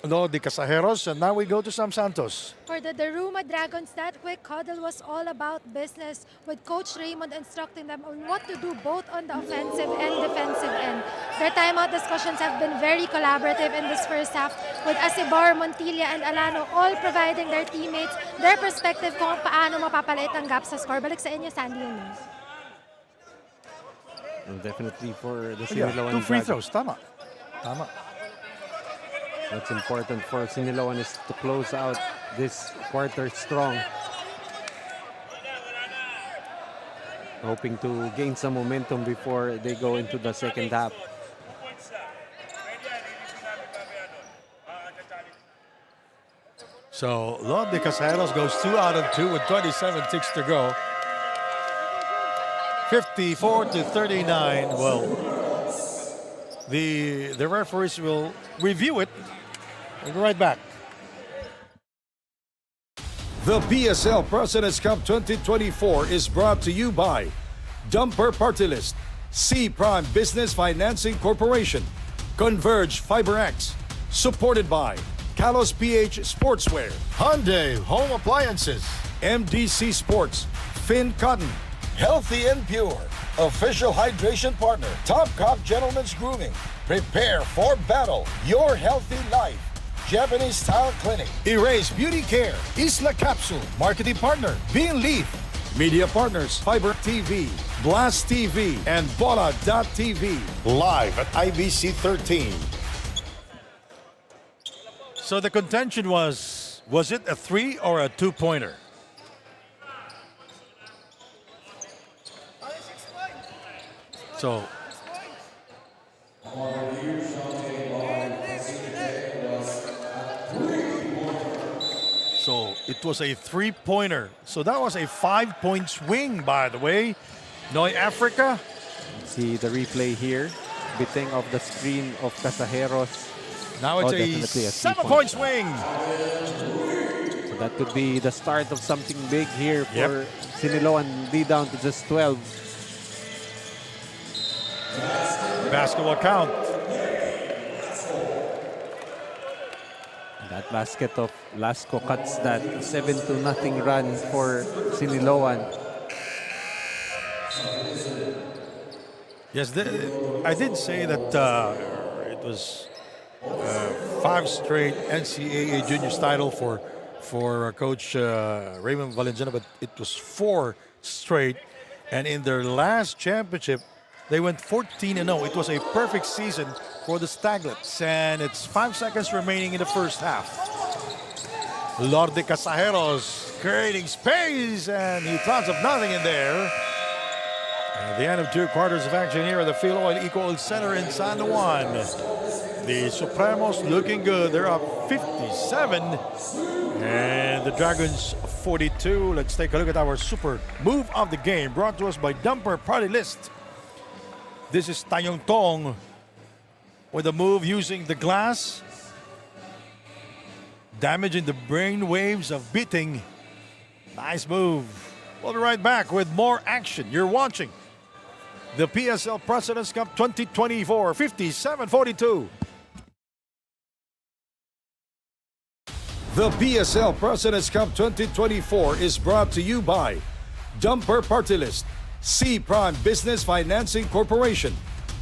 de Casajeros, and now we go to Sam Santos. For the Daruma Dragons, that quick huddle was all about business, with Coach Raymond instructing them on what to do both on the offensive and defensive end. Their timeout discussions have been very collaborative in this first half, with Asibar, Montilla, and Alano all providing their teammates their perspective kung paano mapapalit ang gap sa score. Balik sa inyo, Sandy and Liz. And definitely for the Yeah, Siniloan 2 free Dragons. throws. Tama. Tama. What's important for Siniloan is to close out this quarter strong. Hoping to gain some momentum before they go into the second half. So Lord de Casajeros goes 2 out of 2 with 27 ticks to go. 54-39. Well, the referees will review it. We'll be right back. The PSL President's Cup 2024 is brought to you by Dumper Party List, C Prime Business Financing Corporation, Converge FiberX, supported by Kalos PH Sportswear, Hyundai Home Appliances, MDC Sports, Finn Cotton, Healthy and Pure, official hydration partner, Topcock Gentlemen's Grooming, prepare for battle, your healthy life, Japanese Style Clinic, Erase Beauty Care, Isla Capsule, marketing partner, Bean Leaf, media partners, Fiber TV, Blast TV, and Bola.tv, live at IBC 13. So the contention was it a 3 or a 2-pointer? So it was a 3-pointer. So that was a 5-point swing, by the way. Noy Africa. See the replay here. Biting off the screen of Casajeros. Now it's definitely a 3-point 7-point swing. So that could be the start of something big here for Yep. Siniloan, be down to just 12. Basketball count. That basket of Lasco cuts that 7-0 run for Siniloan. Yes, I did say that it was 5 straight NCAA juniors title for Coach Raymond Valenzuela, but it was 4 straight. And in their last championship, they went 14-0. It was a perfect season for the Staglets. And it's 5 seconds remaining in the first half. Lord de Casajeros creating space, and he throws up nothing in there. At the end of 2 quarters of action here at the Phil Oil Eco Oil Center in San Juan. The Supremos looking good. They're up 57. And the Dragons 42. Let's take a look at our super move of the game, brought to us by Dumper Party List. This is Tayong Tong with a move using the glass, damaging the brain waves of beating. Nice move. We'll be right back with more action. You're watching the PSL President's Cup 2024, 57-42. The PSL President's Cup 2024 is brought to you by Dumper Party List, C Prime Business Financing Corporation,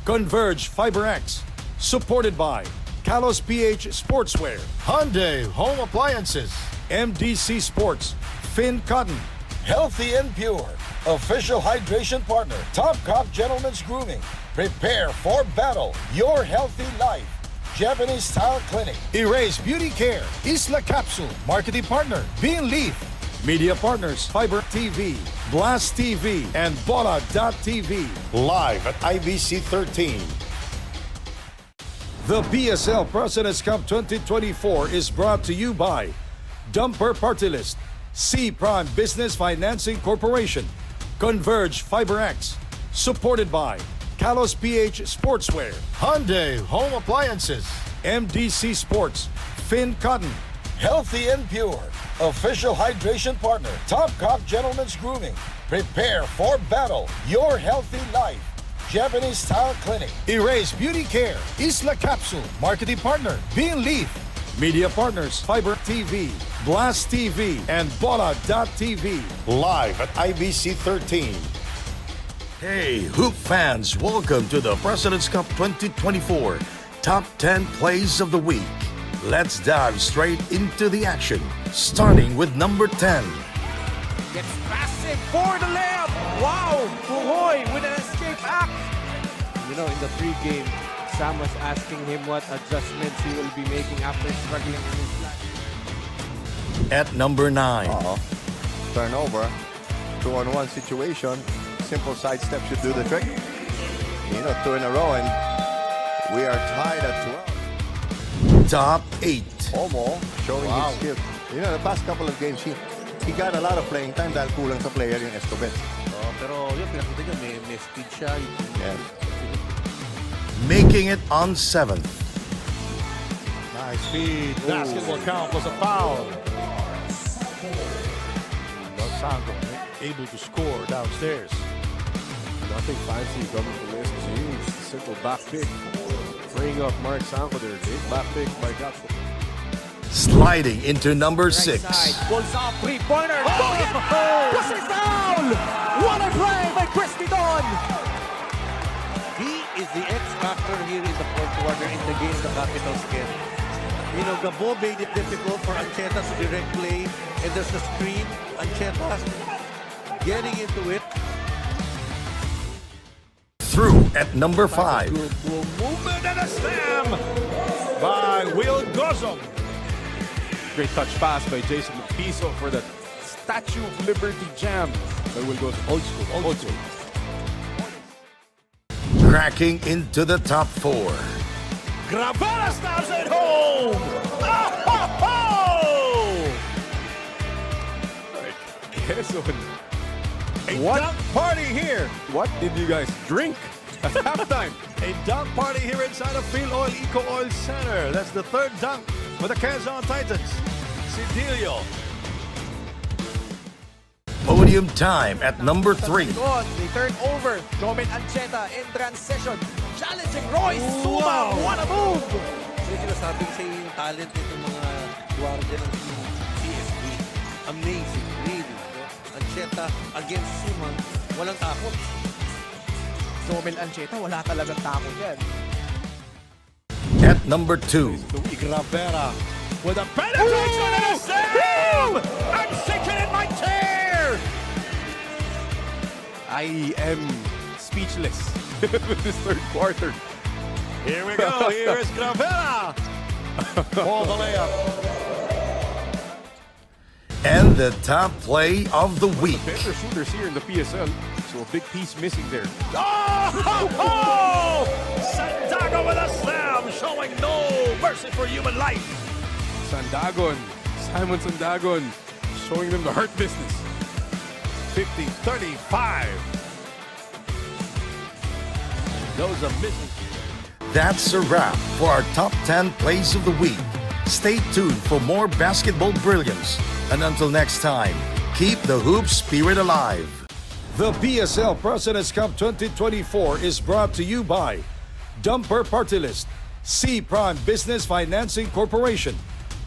Converge FiberX, supported by Kalos PH Sportswear, Hyundai Home Appliances, MDC Sports, Finn Cotton, Healthy and Pure, official hydration partner, Top Cop Gentlemen's Grooming. Prepare for battle, your healthy life. Japanese Style Clinic. Erase Beauty Care, Isla Capsule, marketing partner, Bean Leaf, media partners, Fiber TV, Blast TV, and Bola.tv. Live at IBC 13. The PSL President's Cup 2024 is brought to you by Dumper Party List, C Prime Business Financing Corporation, Converge FiberX, supported by Kalos PH Sportswear, Hyundai Home Appliances, MDC Sports, Finn Cotton, Healthy and Pure, official hydration partner, Top Cop Gentlemen's Grooming. Prepare for battle, your healthy life. Japanese Style Clinic. Erase Beauty Care, Isla Capsule, marketing partner, Bean Leaf, media partners, Fiber TV, Blast TV, and Bola.tv. Live at IBC 13. Hey, Hoop fans, welcome to the President's Cup 2024 Top 10 Plays of the Week. Let's dive straight into the action, starting with number 10. Gets massive for the layup. Wow, Puhoy with an escape act. You know, in the pregame, Sam was asking him what adjustments he will be making after struggling in his life. At number 9. Turnover, 2-on-1 situation. Simple sidestep should do the trick. 2 in a row, and we are tied at 12. Top 8. Omo showing his skill. The past couple of games, he got a lot of playing time dahil kulang sa player yung Escobar. Pero yun, pinakita niya, may speed siya. Yes. Making it on 7th. Nice feed. Basketball count was a foul. Sango able to score downstairs. Nothing fancy coming from this. Jeez, simple back pick. Freeing up Mark Sanko there. Big back pick by Gatso. Sliding into number 6. Pulls off three-pointer. Pushes down. What a play by Chris Piton. He is the X factor here in the fourth quarter in the game the Capitals get. Gabo made it difficult for Ancheta to direct play, and there's the screen. Ancheta getting into it. Through at number 5. Good movement and a slam by Will Gozom. Great touch pass by Jason Piso for the Statue of Liberty jam. But we'll go old school. Old school. Cracking into the top 4. Gravera stops at home. Quezon. A dunk party here. What did you guys drink at halftime? A dunk party here inside of Field Oil Eco Oil Center. That's the third dunk for the Quezon Titans. Cedillo. Podium time at number 3. They turn over. Roman Ancheta in transition. Challenging Royce Suma. What a move! Sinasabi ko sa iyo yung talent nitong mga guardia ng PSB. Amazing, really. Ancheta against Suma, walang takot. Roman Ancheta, wala talagang takot yan. At number 2. Gravera with a penetration and a slam. I'm sinking in my chair. I am speechless with this third quarter. Here we go. Here is Gravera for the layup. And the top play of the week. Better shooters here in the PSL, so a big piece missing there. Oh! Sandago with a slam, showing no mercy for human life. Sandagon, Simon Sandagon, showing them the hurt business. 50-35. Those are missing. That's a wrap for our top 10 plays of the week. Stay tuned for more basketball brilliance. And until next time, keep the hoop spirit alive. The PSL President's Cup 2024 is brought to you by Dumper Party List, C Prime Business Financing Corporation,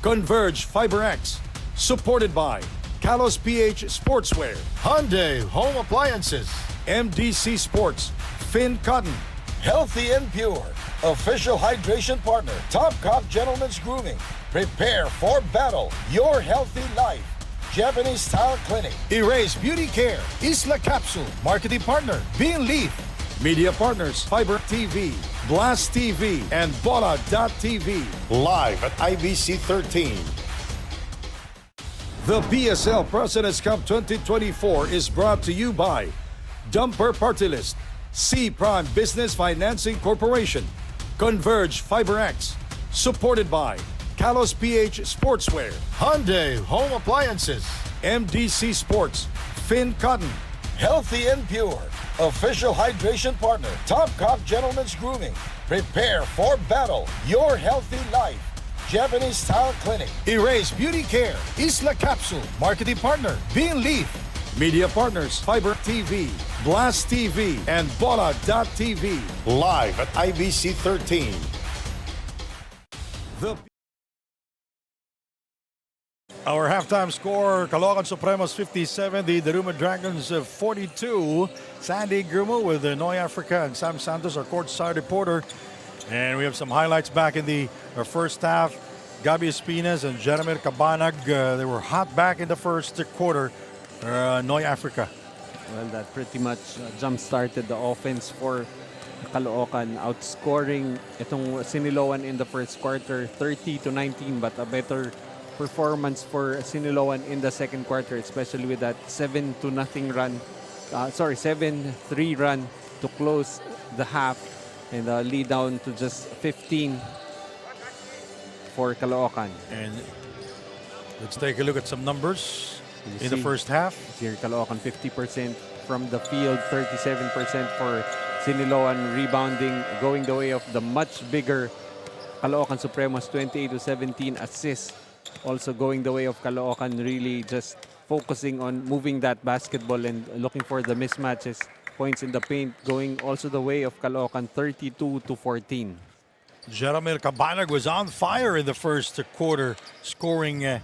Converge FiberX, supported by Kalos PH Sportswear, Hyundai Home Appliances, MDC Sports, Finn Cotton, Healthy and Pure, official hydration partner, Top Cop Gentlemen's Grooming. Prepare for battle, your healthy life. Japanese Style Clinic. Erase Beauty Care, Isla Capsule, marketing partner, Bean Leaf. Media partners, Fiber TV, Blast TV, and Bola.tv. Live at IBC 13. The PSL President's Cup 2024 is brought to you by Dumper Party List, C Prime Business Financing Corporation, Converge FiberX, supported by Kalos PH Sportswear, Hyundai Home Appliances. MDC Sports, Finn Cotton, Healthy and Pure, official hydration partner, Top Cop Gentlemen's Grooming. Prepare for battle, your healthy life. Japanese Style Clinic. Erase Beauty Care, Isla Capsule, marketing partner, Bean Leaf. Media partners, Fiber TV, Blast TV, and Bola.tv. Live at IBC 13. Our halftime score, Caloocan Supremos 57, the Daruma Dragons 42. Sandy Grumo with Noy Africa and Sam Santos, our courtside reporter. And we have some highlights back in the first half. Gabi Espinas and Jeremy Cabanag, they were hot back in the first quarter. Noy Africa. Well, that pretty much jump-started the offense for Caloocan, outscoring itong Siniloan in the first quarter 30-19, but a better performance for Siniloan in the second quarter, especially with that 7-3 run to close the half and lead down to just 15 for Caloocan. And let's take a look at some numbers in the first half. Here, Caloocan 50% from the field, 37% for Siniloan, rebounding, going the way of the much bigger Caloocan Supremos, 28-17 assists. Also going the way of Caloocan, really just focusing on moving that basketball and looking for the mismatches. Points in the paint going also the way of Caloocan, 32-14. Jeremy Cabanag was on fire in the first quarter, scoring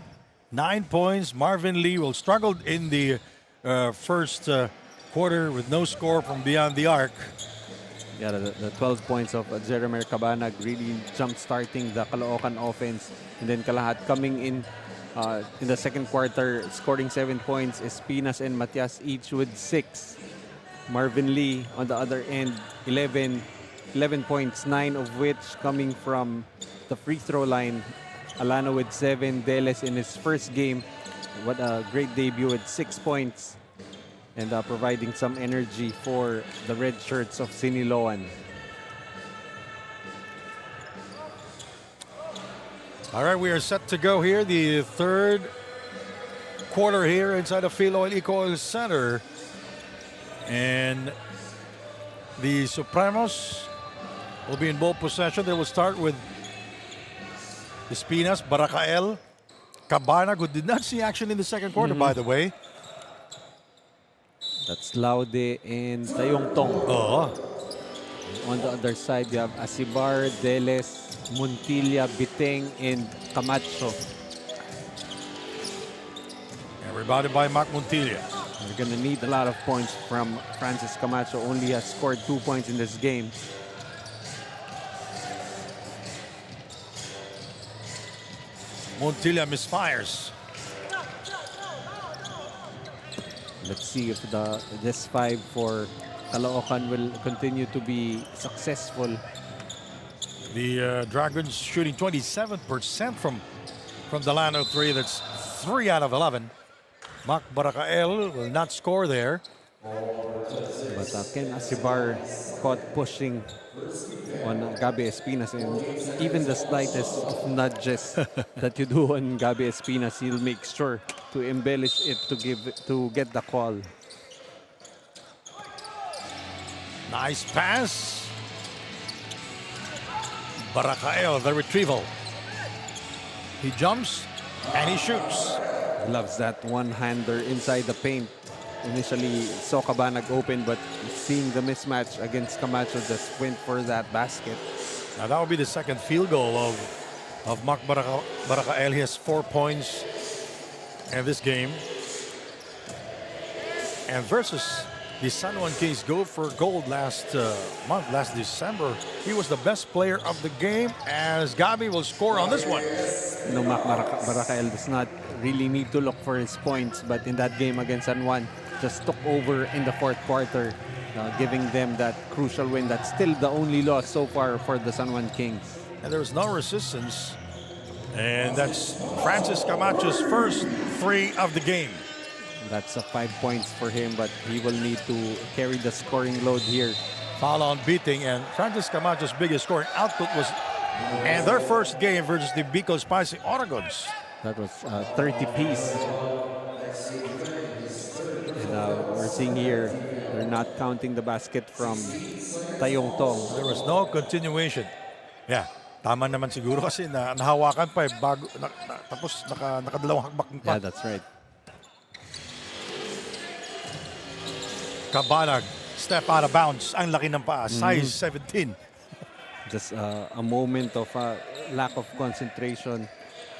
9 points. Marvin Lee will struggled in the first quarter with no score from beyond the arc. Yeah, the 12 points of Jeremy Cabanag really jump-starting the Caloocan offense. And then Kalahat coming in the second quarter, scoring 7 points. Espinas and Matias each with 6. Marvin Lee on the other end, 11 points, 9 of which coming from the free throw line. Alano with 7, Deles in his first game. What a great debut with 6 points. And providing some energy for the red shirts of Siniloan. All right, we are set to go here. The third quarter here inside the Philoil Eco Center. And the Supremos will be in ball possession. They will start with Espinas, Baracael, Cabanag, who did not see action in the second quarter, by the way. That's Laude and Tayong Tong. Oh. On the other side, you have Asibar, Deles, Montilla, Biteng, and Camacho. Everybody by Mac Montilla. We're going to need a lot of points from Francis Camacho. Only has scored 2 points in this game. Montilla misfires. Let's see if this 5 for Caloocan will continue to be successful. The Dragons shooting 27% from the line of 3. That's 3 out of 11. Mac Baracael will not score there. But Ken Asibar caught pushing on Gabi Espinas, and even the slightest of nudges that you do on Gabi Espinas, he'll make sure to embellish it to get the call. Nice pass. Baracael, the retrieval. He jumps and he shoots. Loves that one-hander inside the paint. Initially saw Cabanag open, but seeing the mismatch against Camacho, just went for that basket. Now that will be the second field goal of Mac Baracael. He has 4 points in this game. And versus the San Juan Kings go for gold last December. He was the best player of the game, as Gabi will score on this one. No, Mac Baracael does not really need to look for his points, but in that game against San Juan, just took over in the fourth quarter, giving them that crucial win. That's still the only loss so far for the San Juan Kings. And there was no resistance. And that's Francis Camacho's first 3 of the game. That's 5 points for him, but he will need to carry the scoring load here. Foul on beating, and Francis Camacho's biggest scoring output was and their first game versus the Bicol Spicy Oragons. That was 30 piece. And we're seeing here, they're not counting the basket from Tayong Tong. There was no continuation. Yeah, tama naman siguro kasi nahawakan pa bago, tapos nakadalawang hakbak pa. Yeah, that's right. Cabanag, step out of bounds. Ang laki ng paa, size 17. Just a moment of lack of concentration.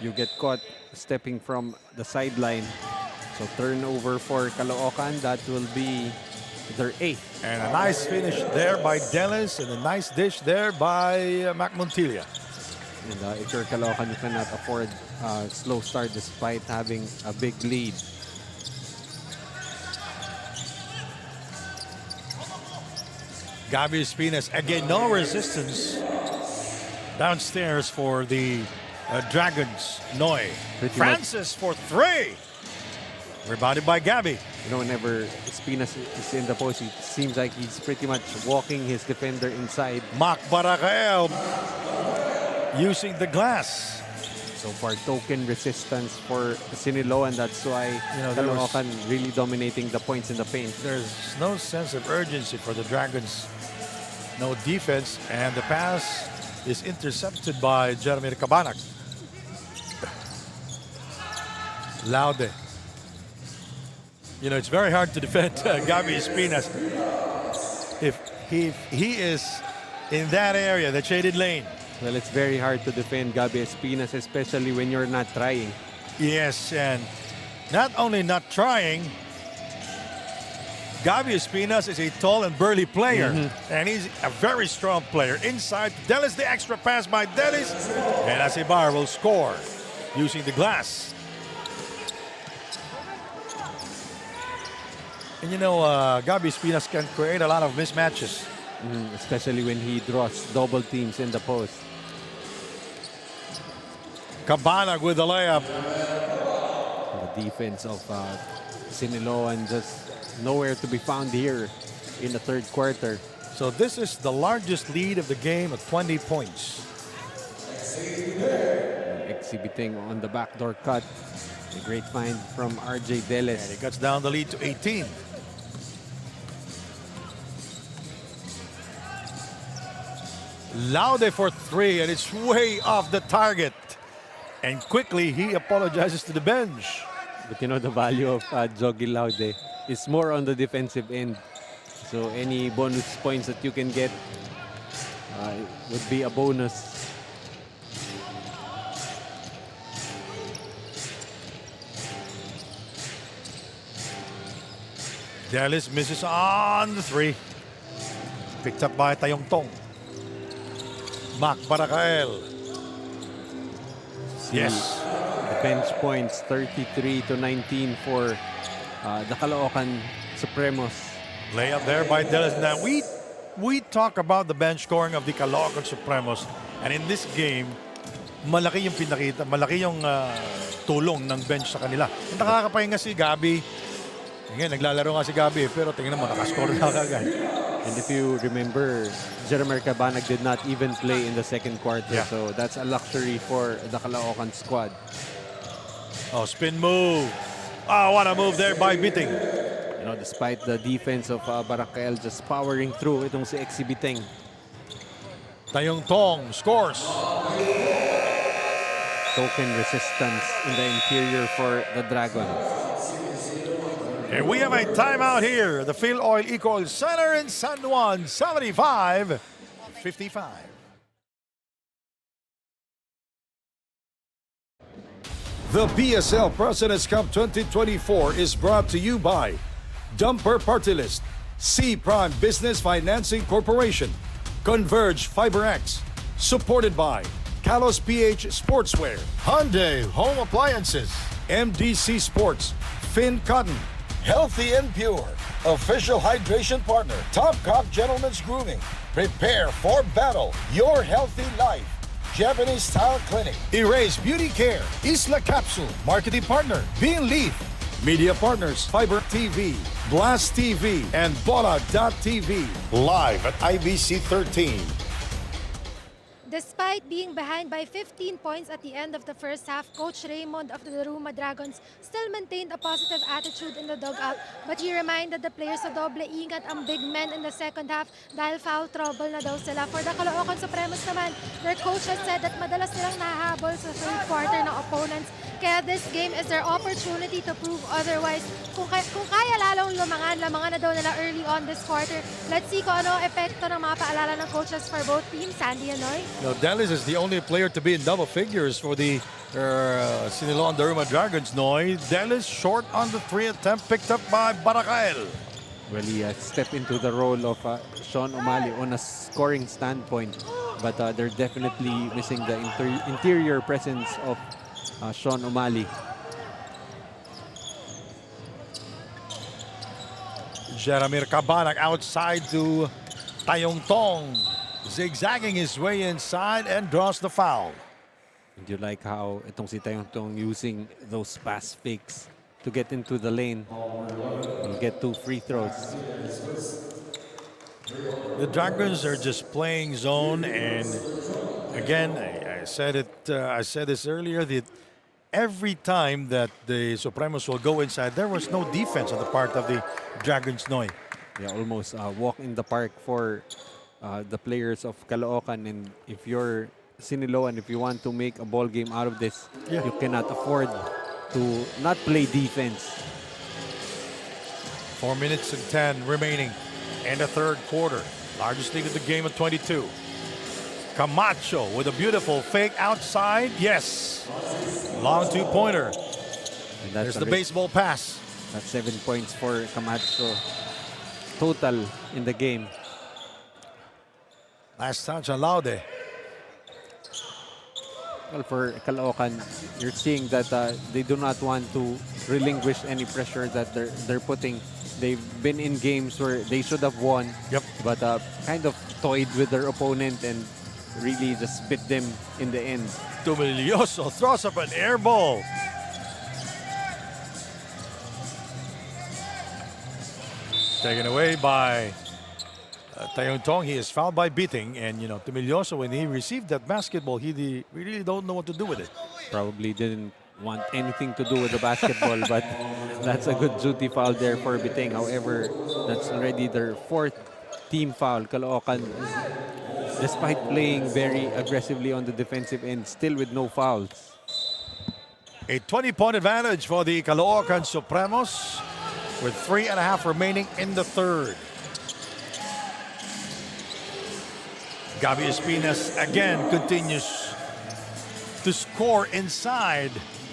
You get caught stepping from the sideline. So turnover for Caloocan. That will be their 8th. And a nice finish there by Dennis, and a nice dish there by Mac Montilla. And if you're Caloocan, you cannot afford a slow start despite having a big lead. Gabi Espinas, again, no resistance downstairs for the Dragons. Noy. Francis for 3. Rebounded by Gabi. You know, whenever Espinas is in the post, it seems like he's pretty much walking his defender inside. Mac Baracael using the glass. So far, token resistance for Siniloan. That's why Caloocan really dominating the points in the paint. There's no sense of urgency for the Dragons. No defense, and the pass is intercepted by Jeremy Cabanag. Laude. You know, it's very hard to defend Gabi Espinas if he is in that area, the shaded lane. Well, it's very hard to defend Gabi Espinas, especially when you're not trying. Yes, and not only not trying, Gabi Espinas is a tall and burly player, and he's a very strong player. Inside, Delis, the extra pass by Delis, and Asibar will score using the glass. And you know, Gabi Espinas can create a lot of mismatches. Especially when he draws double teams in the post. Cabanag with the layup. The defense of Siniloan just nowhere to be found here in the third quarter. So this is the largest lead of the game at 20 points. Exhibiting on the backdoor cut. A great find from RJ Deles. And he cuts down the lead to 18. Laude for 3, and it's way off the target. And quickly, he apologizes to the bench. But you know, the value of Jogi Laude is more on the defensive end. So any bonus points that you can get would be a bonus. Delis misses on the 3. Picked up by Tayong Tong. Mac Baracael. Yes. The bench points 33-19 for the Caloocan Supremos. Layup there by Delis. Now we talk about the bench scoring of the Caloocan Supremos, and in this game, malaki yung pinakita, malaki yung tulong ng bench sa kanila. Nakakapahinga si Gabi. Ngayon, naglalaro nga si Gabi, pero tingnan mo, nakascore na kagad. And if you remember, Jeremy Cabanag did not even play in the second quarter. Yeah. So that's a luxury for the Caloocan squad. Oh, spin move. Oh, what a move there by Biting. You know, despite the defense of Baracael just powering through, itong si Exhibiting. Tayong Tong scores. Token resistance in the interior for the Dragons. And we have a timeout here. The Phil Oil Eco Center in San Juan, 75-55. The PSL President's Cup 2024 is brought to you by Dumper Party List, C Prime Business Financing Corporation, Converge FiberX, supported by Kalos PH Sportswear, Hyundai Home Appliances, MDC Sports, Finn Cotton, Healthy and Pure, official hydration partner, Topcock Gentlemen's Grooming. Prepare for battle, your healthy life. Japanese Style Clinic, Erase Beauty Care, Isla Capsule, marketing partner, Bean Leaf, media partners, Fiber TV, Blast TV, and Bola.tv. live at IBC 13. Despite being behind by 15 points at the end of the first half, Coach Raymond of the Daruma Dragons still maintained a positive attitude in the dugout, but he reminded the players to doble ingat ang big men in the second half dahil foul trouble na daw sila. For the Caloocan Supremos naman, their coach has said that madalas nilang nahahabol sa third quarter ng opponents, kaya this game is their opportunity to prove otherwise. Kung kaya lalong lamangan na daw nila early on this quarter. Let's see kung ano epekto ng mga paalala ng coaches for both teams. Sandy and Noy. Now, Dennis is the only player to be in double figures for the SINILOAN DARUMA Dragons. Noy, Dennis short on the 3 attempt picked up by Barakael. Well, he stepped into the role of Sean O'Malley on a scoring standpoint, but they're definitely missing the interior presence of Sean O'Malley. Jeremy Cabanag outside to Tayong Tong, zigzagging his way inside and draws the foul. And you like how itong si Tayong Tong using those pass fakes to get into the lane and get 2 free throws. The Dragons are just playing zone, and again, I said this earlier, that every time that the Supremos will go inside, there was no defense on the part of the Dragons. Noy. Yeah, almost walk in the park for the players of Caloocan, and if you're Siniloan, if you want to make a ball game out of this, you cannot afford to not play defense. 4 minutes and 10 remaining in the third quarter. Largest lead of the game at 22. Camacho with a beautiful fake outside. Yes. Long 2-pointer. And There's the baseball pass. That's 7 points for Camacho total in the game. Last touch allowed. Well, for Caloocan, you're seeing that they do not want to relinquish any pressure that they're putting. They've been in games where they should have won, but kind of toyed with their opponent and really just bit them in the end. Tumilioso throws up an air ball. Taken away by Tayong Tong. He is fouled by beating, and Tumilioso, when he received that basketball, we really don't know what to do with it. Probably didn't want anything to do with the basketball, but that's a good duty foul there for Biteng. However, that's already their 4th team foul. Caloocan, despite playing very aggressively on the defensive end, still with no fouls. A 20-point advantage for the Caloocan Supremos with 3.5 remaining in the third. Gabi Espinas again continues to score inside.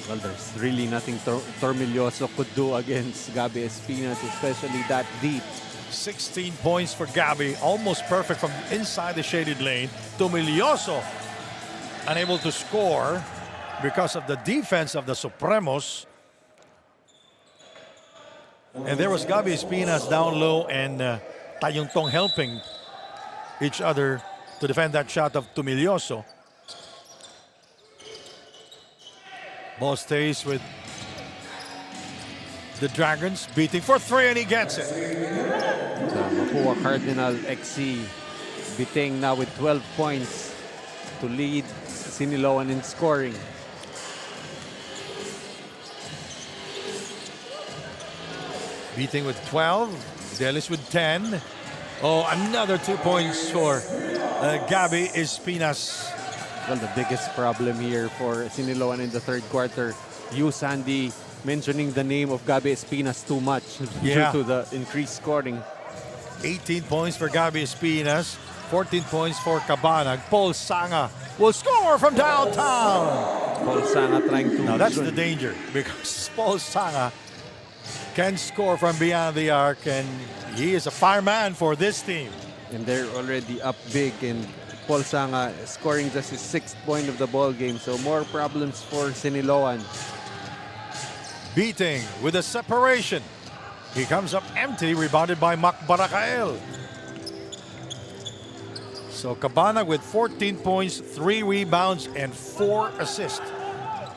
Well, there's really nothing Tormilloso could do against Gabi Espinas, especially that deep. 16 points for Gabi, almost perfect from inside the shaded lane. Tumilioso unable to score because of the defense of the Supremos. And there was Gabi Espinas down low and Tayong Tong helping each other to defend that shot of Tumilioso. Ball stays with the Dragons, beating for 3, and he gets it. Mapua Cardinal XC Biteng now with 12 points to lead Siniloan in scoring. Beating with 12, Delis with 10. Oh, another 2 points for Gabi Espinas. Well, the biggest problem here for Siniloan in the third quarter, you, Sandy, mentioning the name of Gabi Espinas too much due to the increased scoring. 18 points for Gabi Espinas, 14 points for Cabanag. Paul Sanga will score from downtown. Paul Sanga trying to... Now that's the danger, because Paul Sanga can score from beyond the arc, and he is a fireman for this team. And they're already up big, and Paul Sanga scoring just his 6th point of the ball game. So more problems for Siniloan. Beating with a separation. He comes up empty, rebounded by Mac Barakael. So Cabanag with 14 points, 3 rebounds, and 4 assists.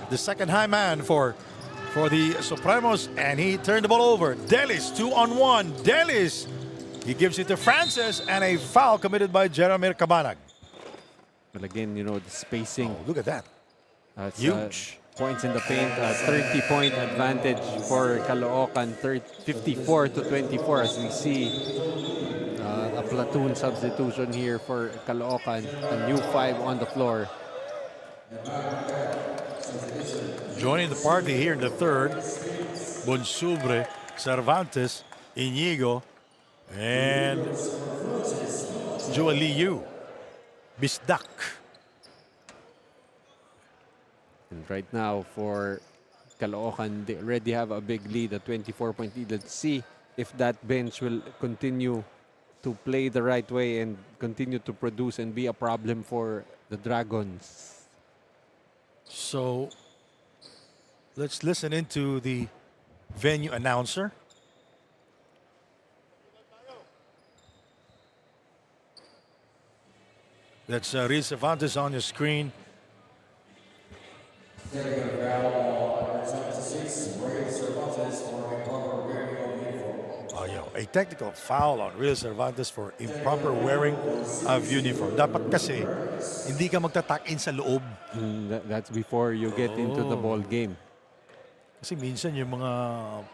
The second high man for the Supremos, and he turned the ball over. Delis 2-on-1. Delis, he gives it to Francis, and a foul committed by Jeremy Cabanag. But again, you know, the spacing. Oh, look at that. It's, Huge. Points in the paint, 30-point advantage for Caloocan, 54-24 as we see a platoon substitution here for Caloocan, a new 5 on the floor. Joining the party here in the third, Bonsubre, Cervantes, Inigo, and Joel Liu, Bisdak. And right now for Caloocan, they already have a big lead, a 24-point lead. Let's see if that bench will continue to play the right way and continue to produce and be a problem for the Dragons. So let's listen into the venue announcer. That's Real Cervantes on your screen. Oh, a technical foul on Real Cervantes for improper wearing of uniform. Dapat kasi hindi ka magtatuck-in sa loob. That's before you get into the ball game. Kasi minsan yung mga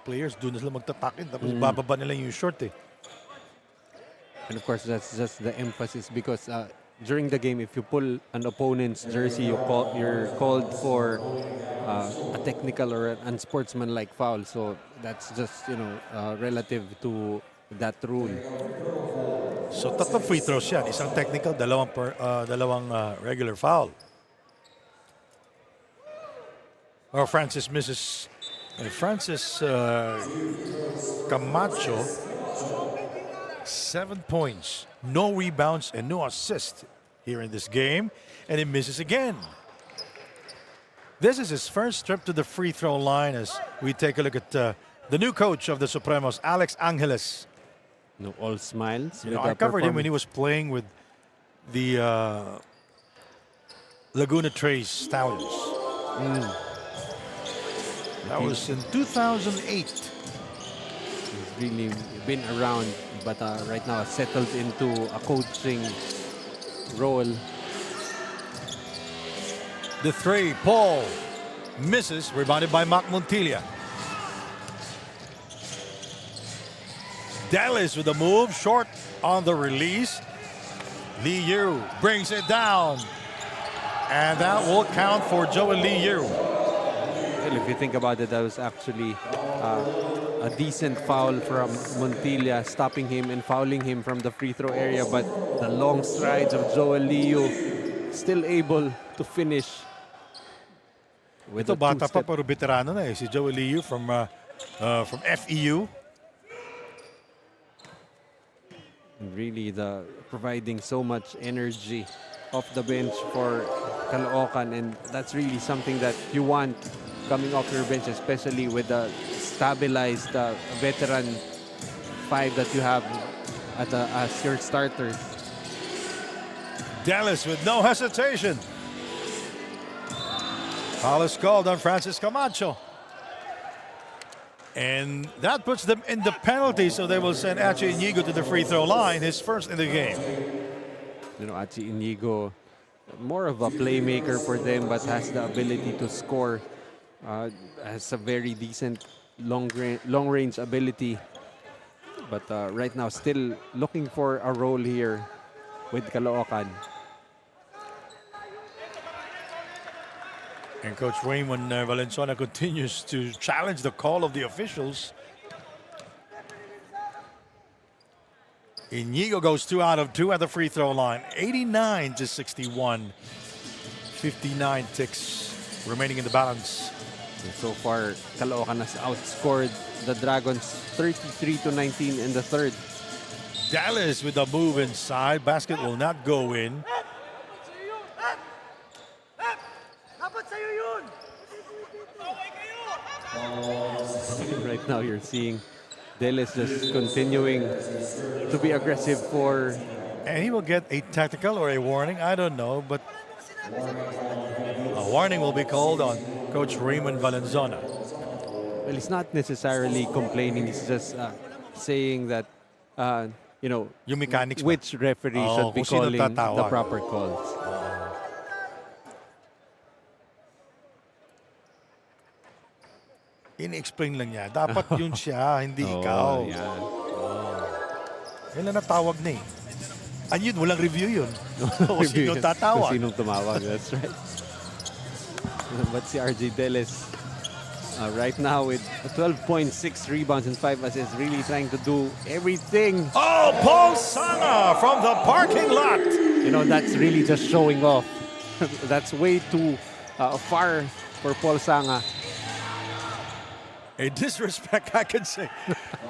players doon na sila magtatuck-in tapos bababa nila yung short eh. And of course, that's just the emphasis because during the game, if you pull an opponent's jersey, you're called for a technical or an unsportsmanlike foul. So that's just, you know, relative to that rule. So tatlong free throws yan. Isang technical, dalawang regular foul. Oh, Francis misses. And Francis Camacho, 7 points, no rebounds, and no assist here in this game. And he misses again. This is his first trip to the free throw line as we take a look at the new coach of the Supremos, Alex Angeles. No, all smiles. You know, I covered him when he was playing with the Laguna Trace Stallions. That was in 2008. He's really been around, but right now settled into a coaching role. The three, Paul misses, rebounded by Mac Montilla. Dallas with a move, short on the release. Liu brings it down, and that will count for Joel Liu. Well, if you think about it, that was actually a decent foul from Montilla, stopping him and fouling him from the free throw area. But the long strides of Joel Liu, still able to finish. With Ito bata pa pero veterano na eh, si Joel Liu from FEU. Really providing so much energy off the bench for Caloocan, and that's really something that you want coming off your bench, especially with the stabilized veteran 5 that you have as your starters. Dallas with no hesitation. Foul is called on Francis Camacho. And that puts them in the penalty, so they will send Achi Inigo to the free throw line, his first in the game. You know, Achi Inigo, more of a playmaker for them, but has the ability to score. Has a very decent long-range ability. But right now, still looking for a role here with Caloocan. And Coach Raymond Valenzuela continues to challenge the call of the officials. Inigo goes 2 out of 2 at the free throw line. 89-61. 59 ticks remaining in the balance So far, Caloocan has outscored the Dragons 33-19 in the third. Dallas with a move inside. Basket will not go in. Right now, you're seeing Dallas just continuing to be aggressive for... And he will get a tactical or a warning. I don't know, but a warning will be called on Coach Raymond Valenzuela. Well, he's not necessarily complaining. He's just saying that, you know, yung mechanics ba? which referee should be kung sino calling the tatawag. proper calls. In-explain lang niya. Dapat yun siya, hindi ikaw. Yeah. Kailan natawag na eh. Ayun, walang review yun. Kung sino tatawag. Kung sinong tumawag, that's right. But si RJ Deles right now with 12.6 rebounds and 5 assists, really trying to do everything. Oh, Paul Sana from the parking lot. You know, that's really just showing off. That's way too far for Paul Sanga. A disrespect, I can say.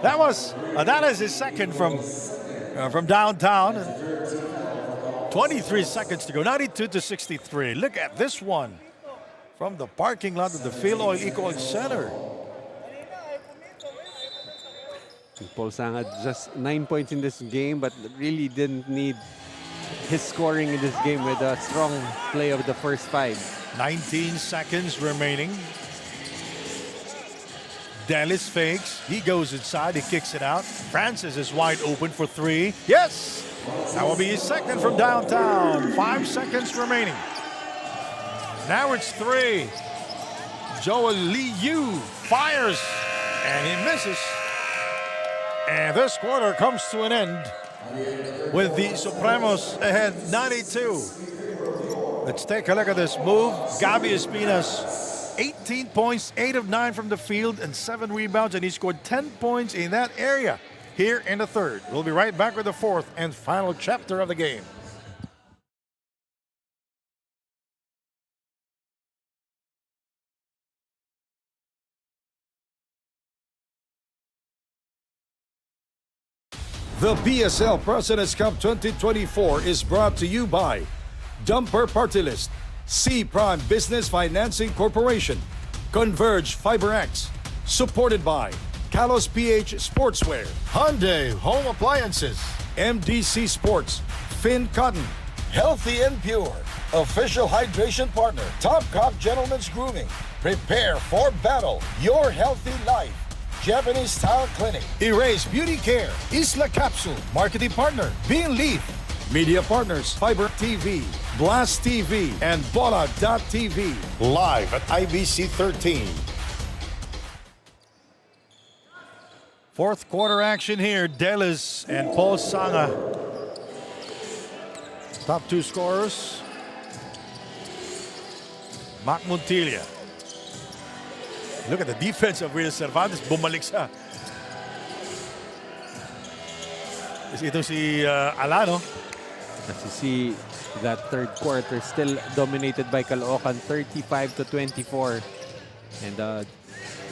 That is his second from downtown. 23 seconds to go. 92-63. Look at this one from the parking lot of the Phil Oil Eco Center. Paul Sanga just 9 points in this game, but really didn't need his scoring in this game with a strong play of the first 5. 19 seconds remaining. Dallas fakes. He goes inside. He kicks it out. Francis is wide open for 3. Yes! That will be his second from downtown. 5 seconds remaining. Now it's 3. Joel Lee Yu fires. And he misses. And this quarter comes to an end with the Supremos ahead 92. Let's take a look at this move. Gabi Espinas, 18 points, 8 of 9 from the field, and 7 rebounds, and he scored 10 points in that area here in the third. We'll be right back with the fourth and final chapter of the game. The PSL Presidents Cup 2024 is brought to you by Dumper Party List, C Prime Business Financing Corporation, Converge FiberX, supported by Kalos PH Sportswear, Hyundai Home Appliances, MDC Sports, Finn Cotton, Healthy and Pure, official hydration partner, Topcock Gentlemen's Grooming, prepare for battle, your healthy life, Japanese Style Clinic, Erase Beauty Care, Isla Capsule, marketing partner, Bean Leaf, media partners, Fiber TV, Blast TV, and Bola.tv, live at IBC 13. Fourth quarter action here, Delis and Paul Sanga. Top 2 scorers, Mac Montilla. Look at the defense of Will Cervantes. Bumalik sa. Ito si Alano. As you see, that third quarter still dominated by Caloocan, 35-24. And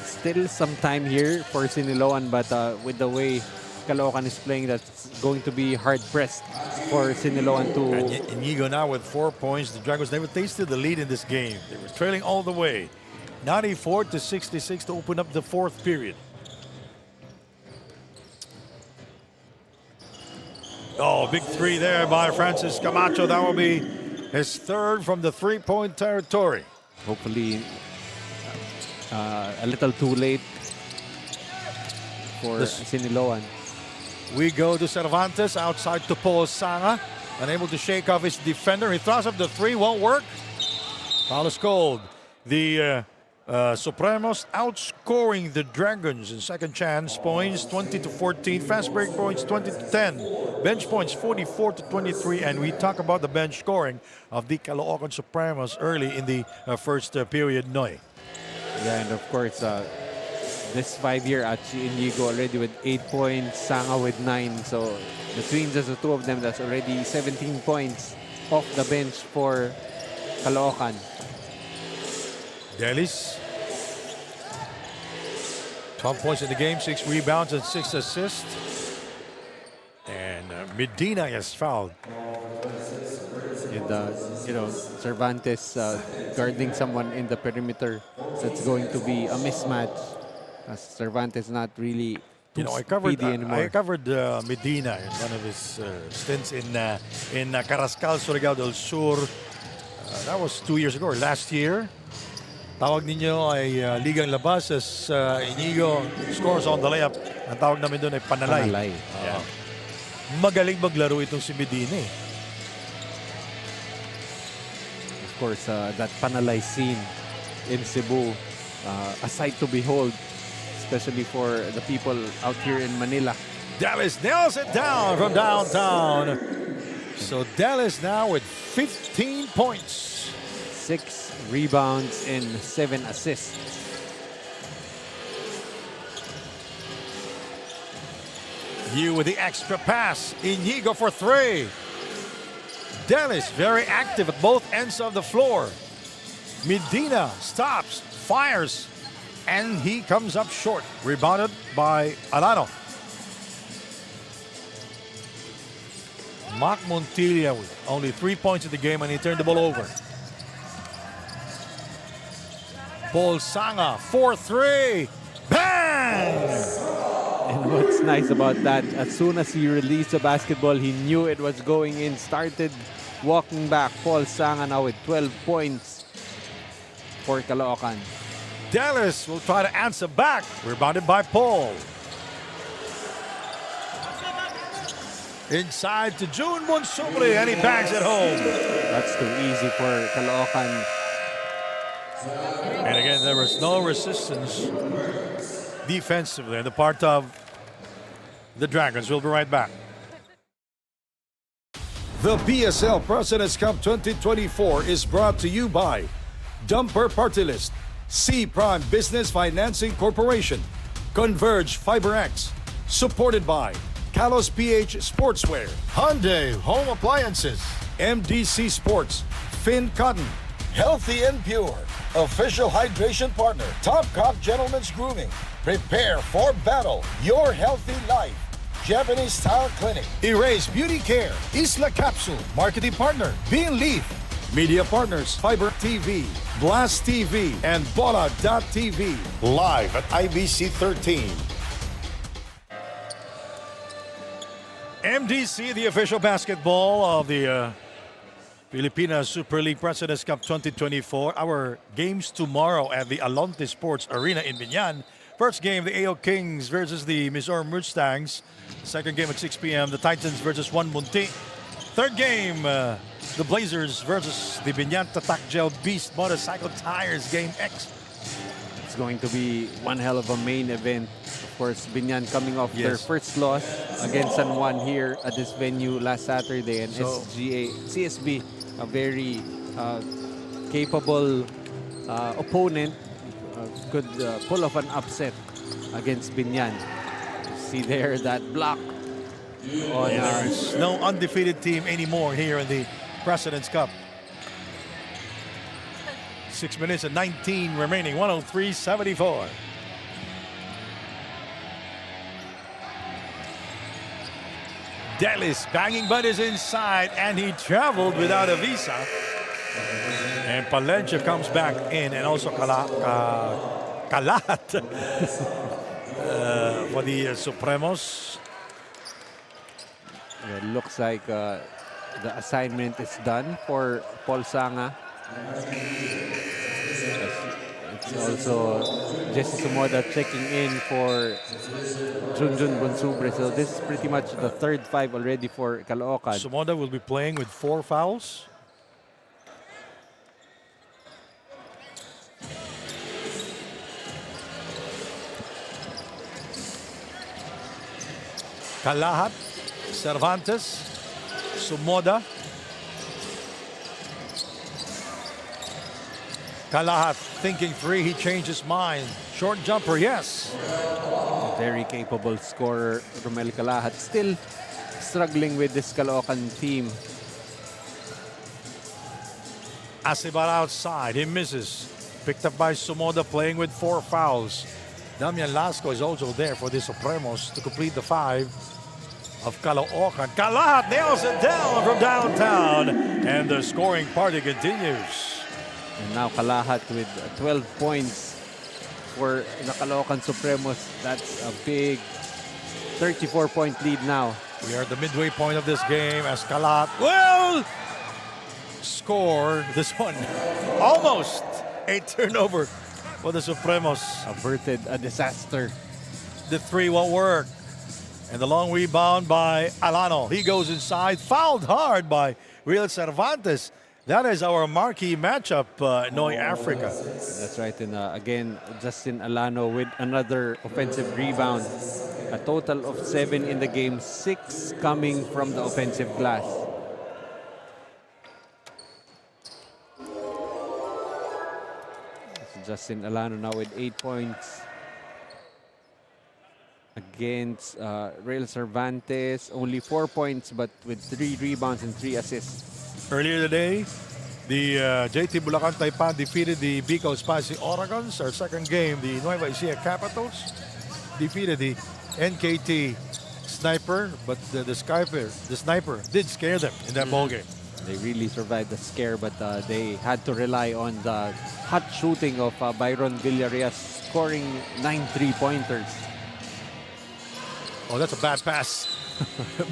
still some time here for Siniloan, but with the way Caloocan is playing, that's going to be hard-pressed for Siniloan to... And Inigo now with 4 points. The Dragons never tasted the lead in this game. They were trailing all the way. 94-66 to open up the fourth period. Oh, big 3 there by Francis Camacho. That will be his third from the 3-point territory. Hopefully a little too late for Siniloan. We go to Cervantes outside to Paul Sanga. Unable to shake off his defender. He throws up the 3, won't work. Foul is called. The Supremos outscoring the Dragons in second chance points 20-14, fast break points 20-10, bench points 44-23, and we talk about the bench scoring of the Caloocan Supremos early in the first period, Noy. Yeah, and of course, this 5-year Achi Inigo already with 8 points, Sanga with 9, so between just the 2 of them, that's already 17 points off the bench for Caloocan. Delis 12 points in the game, 6 rebounds and 6 assists. And Medina is fouled. And, Cervantes guarding someone in the perimeter. That's going to be a mismatch. As Cervantes not really I covered anymore. Medina in one of his stints in Carrascal, Surigao del Sur. That was 2 years ago, or last year. Tawag ninyo ay Ligang Labas as Inigo scores on the layup. Ang tawag namin doon ay panalay. Yeah. Magaling maglaro itong si Medina eh. Of course, that panalay scene in Cebu, a sight to behold, especially for the people out here in Manila. Dallas nails it down from downtown. So Dallas now with 15 points. 6 rebounds and 7 assists. You with the extra pass. Inigo for 3. Dallas very active at both ends of the floor. Medina stops, fires, and he comes up short. Rebounded by Alano. Mac Montilla with only 3 points in the game, and he turned the ball over. Paul Sanga, 4-3. Bang! And what's nice about that, as soon as he released the basketball, he knew it was going in, started walking back. Paul Sanga now with 12 points for Caloocan. Dallas will try to answer back. Rebounded by Paul. Inside to June Monsumri, and he bangs it home. That's too easy for Caloocan. And again, there was no resistance defensively on the part of the Dragons. We'll be right back. The PSL President's Cup 2024 is brought to you by Dumper Party List, C Prime Business Financing Corporation, Converge FiberX, supported by Kalos PH Sportswear, Hyundai Home Appliances, MDC Sports, Finn Cotton, Healthy and Pure, official hydration partner, Top Cop Gentlemen's Grooming, prepare for battle, your healthy life, Japanese Style Clinic, Erase Beauty Care, Isla Capsule, marketing partner, Bean Leaf, media partners, Fiber TV, Blast TV, and Bola.tv, live at IBC 13. MDC, the official basketball of the Pilipinas Super League Presidents Cup 2024. Our games tomorrow at the Alonte Sports Arena in Binyan. First game, the AO Kings versus the Mizoram Mustangs. Second game at 6 p.m., the Titans versus Juan Munti. Third game, the Blazers versus the Binyan Tatak Gel Beast Motorcycle Tires, Game X. It's going to be one hell of a main event. Of course, Binyan coming off their first loss against San Juan here at this venue last Saturday. And CSB, a very capable opponent, could pull off an upset against Binyan. See there, that block. There's no undefeated team anymore here in the Presidents Cup. 6 minutes and 19 remaining, 103-74. Dallas banging buddies inside, and he traveled without a visa. And Palencia comes back in, and also Kalat for the Supremos. It looks like the assignment is done for Paul Sanga. It's also Jesse Sumoda checking in for Junjun Bonsubre. So this is pretty much the third 5 already for Caloocan. Sumoda will be playing with 4 fouls. Kalahat, Cervantes, Sumoda. Kalahat thinking 3, he changed his mind. Short jumper, yes. A very capable scorer, Romel Kalahat. Still struggling with this Caloocan team. Asibar outside, he misses. Picked up by Sumoda, playing with 4 fouls. Damian Lasco is also there for the Supremos to complete the 5 of Caloocan. Kalat nails it down from downtown, and the scoring party continues. And now Kalahat with 12 points for the Caloocan Supremos. That's a big 34-point lead now. We are at the midway point of this game as Kalat will score this one. Almost a turnover for the Supremos. Averted a disaster. The 3 won't work. And the long rebound by Alano. He goes inside, fouled hard by Real Cervantes. That is our marquee matchup, Noy Africa. That's right. And again, Justin Alano with another offensive rebound. A total of 7 in the game, 6 coming from the offensive glass. So Justin Alano now with 8 points against Real Cervantes. Only 4 points, but with 3 rebounds and 3 assists. Earlier today, the JT Bulacan Taipan defeated the Bicol Spicy Oragons. Our second game, the Nueva Ecija Capitals defeated the NKT Sniper, but the Sniper did scare them in that ball game. They really survived the scare, but they had to rely on the hot shooting of Byron Villarreal, scoring 9 3-pointers. Oh, that's a bad pass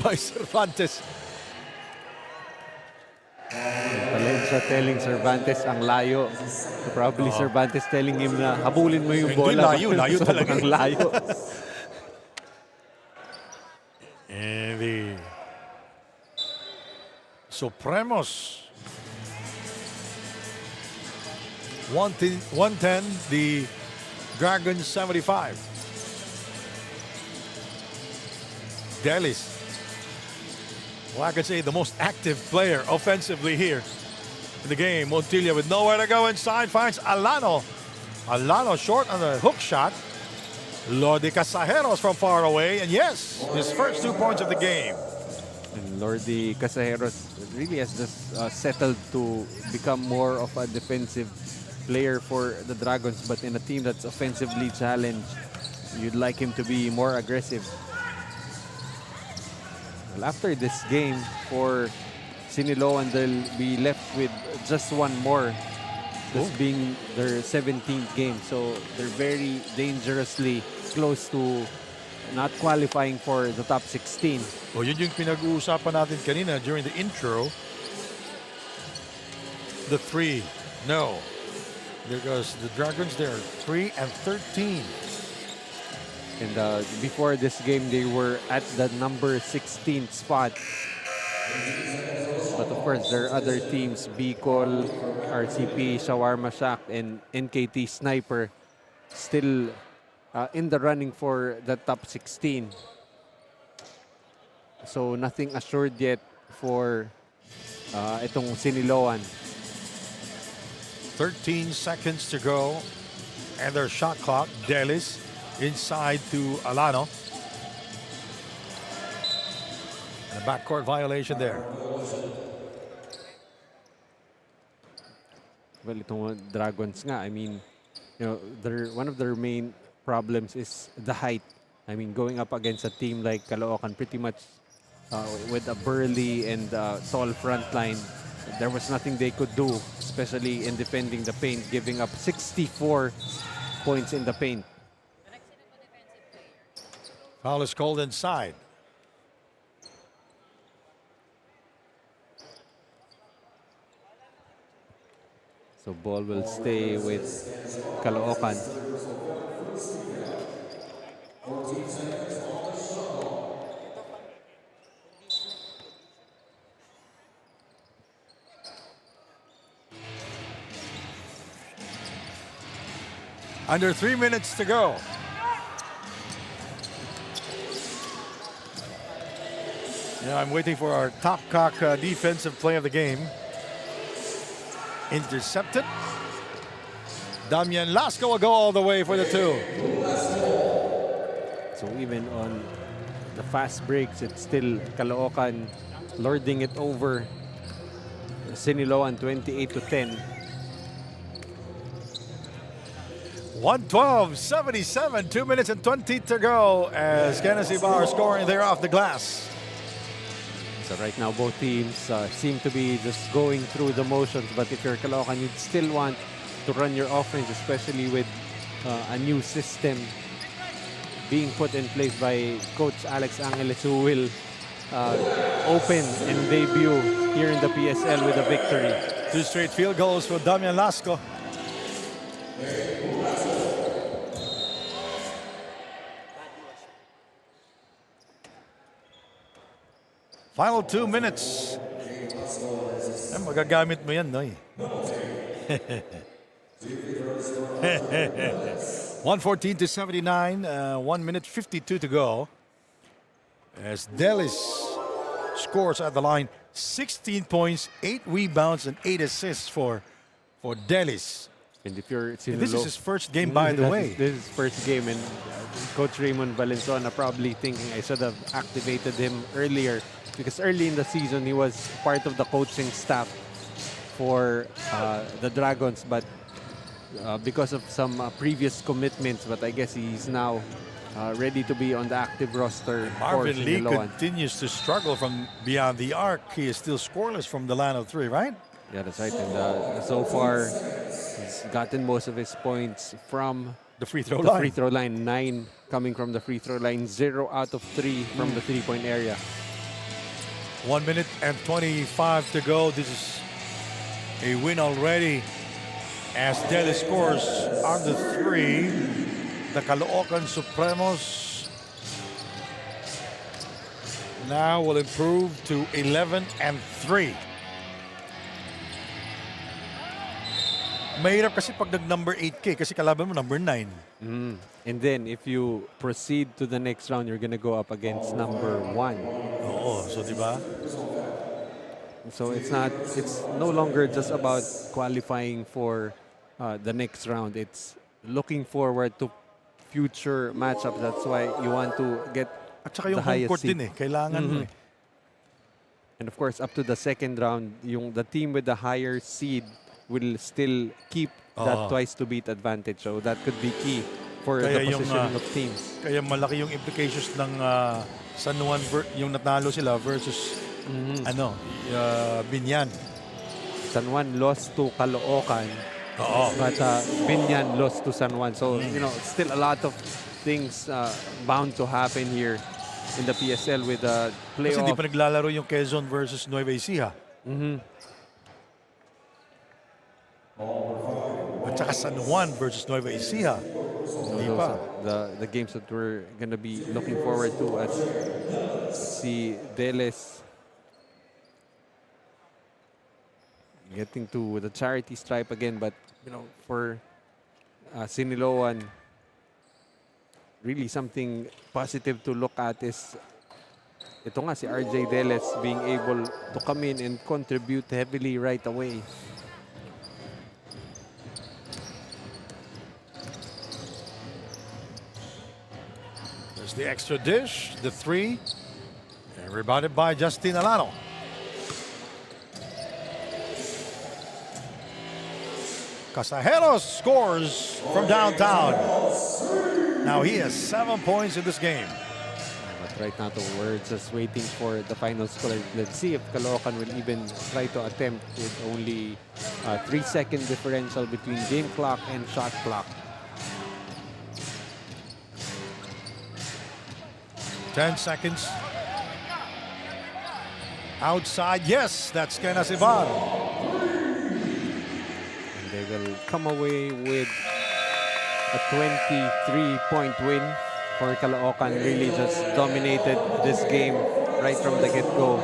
by Cervantes. Valencia telling Cervantes ang layo. So probably Cervantes telling him na habulin mo yung Hindi, bola. layo talaga. Sobrang layo. And the Supremos 110, the Dragons 75. Delis, well, I could say the most active player offensively here in the game. Montilla with nowhere to go inside finds Alano. Alano short on the hook shot. Lordi Casajeros from far away, and yes, his first 2 points of the game. And Lordi Casajeros really has just settled to become more of a defensive player for the Dragons, but in a team that's offensively challenged, you'd like him to be more aggressive. Well, after this game for Siniloan, they'll be left with just one more, this being their 17th game. So they're very dangerously close to not qualifying for the top 16. O yun yung pinag-uusapan natin kanina during the intro. The 3, no. Because the Dragons, they're 3 and 13. And before this game, they were at the number 16th spot. But of course, there are other teams, Bicol, RCP, Shawarma Shack, and NKT Sniper, still in the running for the top 16. So nothing assured yet for itong Siniloan. 13 seconds to go. And their shot clock, Delis inside to Alano. And a backcourt violation there. Well, itong Dragons nga, I mean, you know, one of their main problems is the height. I mean, going up against a team like Caloocan, pretty much with a burly and tall front line, there was nothing they could do, especially in defending the paint, giving up 64 points in the paint. Foul is called inside. So ball will stay with Caloocan. Under 3 minutes to go. Now I'm waiting for our top cock defensive play of the game. Intercepted. Damian Lasco will go all the way for the 2. So even on the fast breaks, it's still Caloocan lording it over Siniloan 28-10. 112-77, 2 minutes and 20 to go as Kenneth Bauer scoring there off the glass. So right now, both teams seem to be just going through the motions. But if you're Caloocan, you'd still want to run your offense, especially with a new system being put in place by Coach Alex Angeles, who will open and debut here in the PSL with a victory. 2 straight field goals for Damian Lasco. Final 2 minutes. Ay, magagamit mo yan, Noy. 114-79, 1 minute 52 to go. As Delis scores at the line, 16 points, 8 rebounds, and 8 assists for Delis. And if you're This is his first game, by the way. This is his first game, and Coach Raymond Valenzuela probably thinking I should have activated him earlier, because early in the season he was part of the coaching staff for the Dragons, but because of some previous commitments, but I guess he's now ready to be on the active roster. Marvin for Lee Siniloan. continues to struggle from beyond the arc. He is still scoreless from the line of 3, right? Yeah, that's right. And so far, he's gotten most of his points from the free throw the line. free throw line. 9 coming from the free throw line, 0 out of 3 from the three-point area. 1 minute and 25 to go. This is a win already as Delis scores on the 3. The Caloocan Supremos now will improve to 11 and 3. Mahirap kasi pag nag-number 8 kasi kalaban mo number 9. And then if you proceed to the next round, you're gonna go up against number 1. Oo, so di ba? So it's no longer just about qualifying for the next round. It's looking forward to future matchups. That's why you want to get At saka yung the home highest court seed. din kailangan mo And of course, up to the second round, the team with the higher seed will still keep that twice to beat advantage. So that could be key for Kaya the positioning of teams. Kaya malaki yung implications ng San Juan yung natalo sila versus Binyan. San Juan lost to Caloocan, but Binyan lost to San Juan. So still a lot of things bound to happen here in the PSL with the playoff. Kasi di pa naglalaro yung Quezon versus Nueva Ecija. At saka San Juan versus Nueva Ecija. Hindi Those pa. are the games that we're gonna be looking forward to as si Deles getting to the charity stripe again, but for Siniloan, really something positive to look at is ito nga si RJ Deles being able to come in and contribute heavily right away. There's the extra dish, the 3, and rebounded by Justin Alano. Casajeros scores from downtown. Now he has 7 points in this game. But right now, we're just waiting for the final score. Let's see if Caloocan will even try to attempt with only a 3-second differential between game clock and shot clock. 10 seconds. Outside, yes, that's Kenneth Ibar. And they will come away with a 23-point win for Caloocan. Really just dominated this game right from the get-go,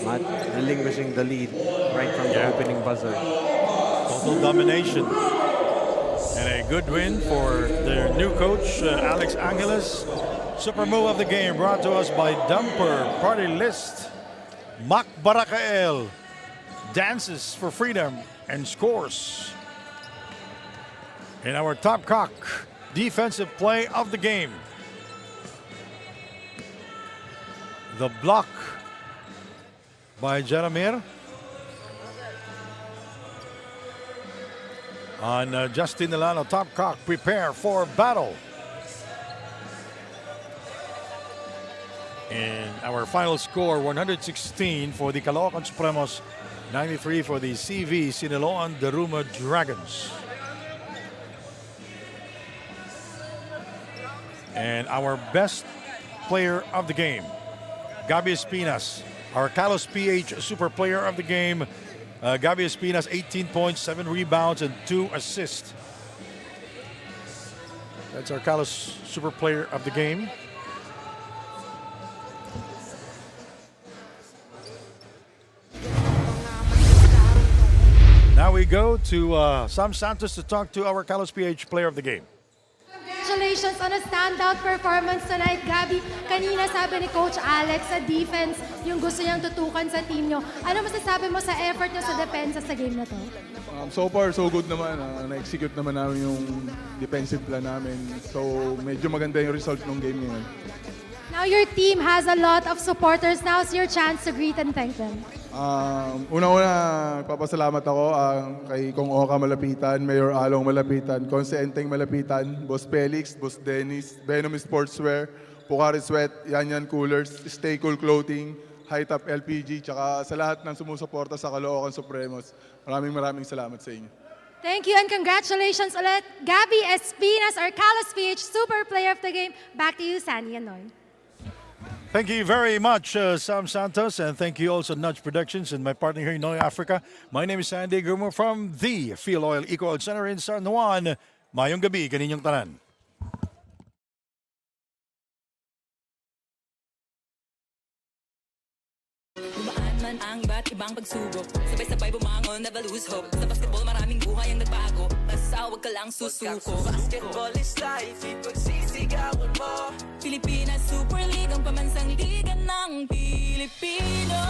not relinquishing the lead right from the opening buzzer. Total domination. And a good win for their new coach, Alex Angeles. Super move of the game brought to us by Dumper Party List. Mac Barakael dances for freedom and scores. In our top cock defensive play of the game, the block by Jeremir. on Justin Alano. Top cock, prepare for battle. And our final score, 116 for the Caloocan Supremos, 93 for the CV Siniloan Daruma Dragons. And our best player of the game, Gabi Espinas, our Kalos PH super player of the game. Gabi Espinas, 18 points, 7 rebounds, and 2 assists. That's our Kalos super player of the game. Now we go to Sam Santos to talk to our Kalos PH player of the game. Congratulations on a standout performance tonight, Gabi. Kanina sabi ni Coach Alex sa defense, yung gusto niyang tutukan sa team niyo. Ano masasabi mo sa effort niyo sa depensa sa game na to? So far, so good naman. Na-execute naman namin yung defensive plan namin. So medyo maganda yung result ng game ngayon. Now your team has a lot of supporters. Now's your chance to greet and thank them. Una-una, papasalamat ako kay Kong Oka Malapitan, Mayor Along Malapitan, Conse Enteng Malapitan, Boss Felix, Boss Dennis, Venom Sportswear, Pocari Sweat, Yan Coolers, Stay Cool Clothing, High Top LPG, tsaka sa lahat ng sumusuporta sa Caloocan Supremos. Maraming salamat sa inyo. Thank you and congratulations ulit. Gabi Espinas, our Kalos PH Super Player of the Game. Back to you, Sandy and Noy. Thank you very much, Sam Santos, and thank you also Nudge Productions and my partner here in Noy Africa. My name is Sandy Grumo from the Fuel Oil Eco Oil Center in San Juan. Mayong gabi, kaninyong tanan. Dumaan man ang iba't ibang pagsubok, sabay-sabay bumangon, never lose hope. Sa basketball maraming buhay ang nagbago, basta huwag ka lang susuko. Basketball is life, ipagsisigawan mo. Pilipinas Super League, ang pamansang liga ng Pilipino.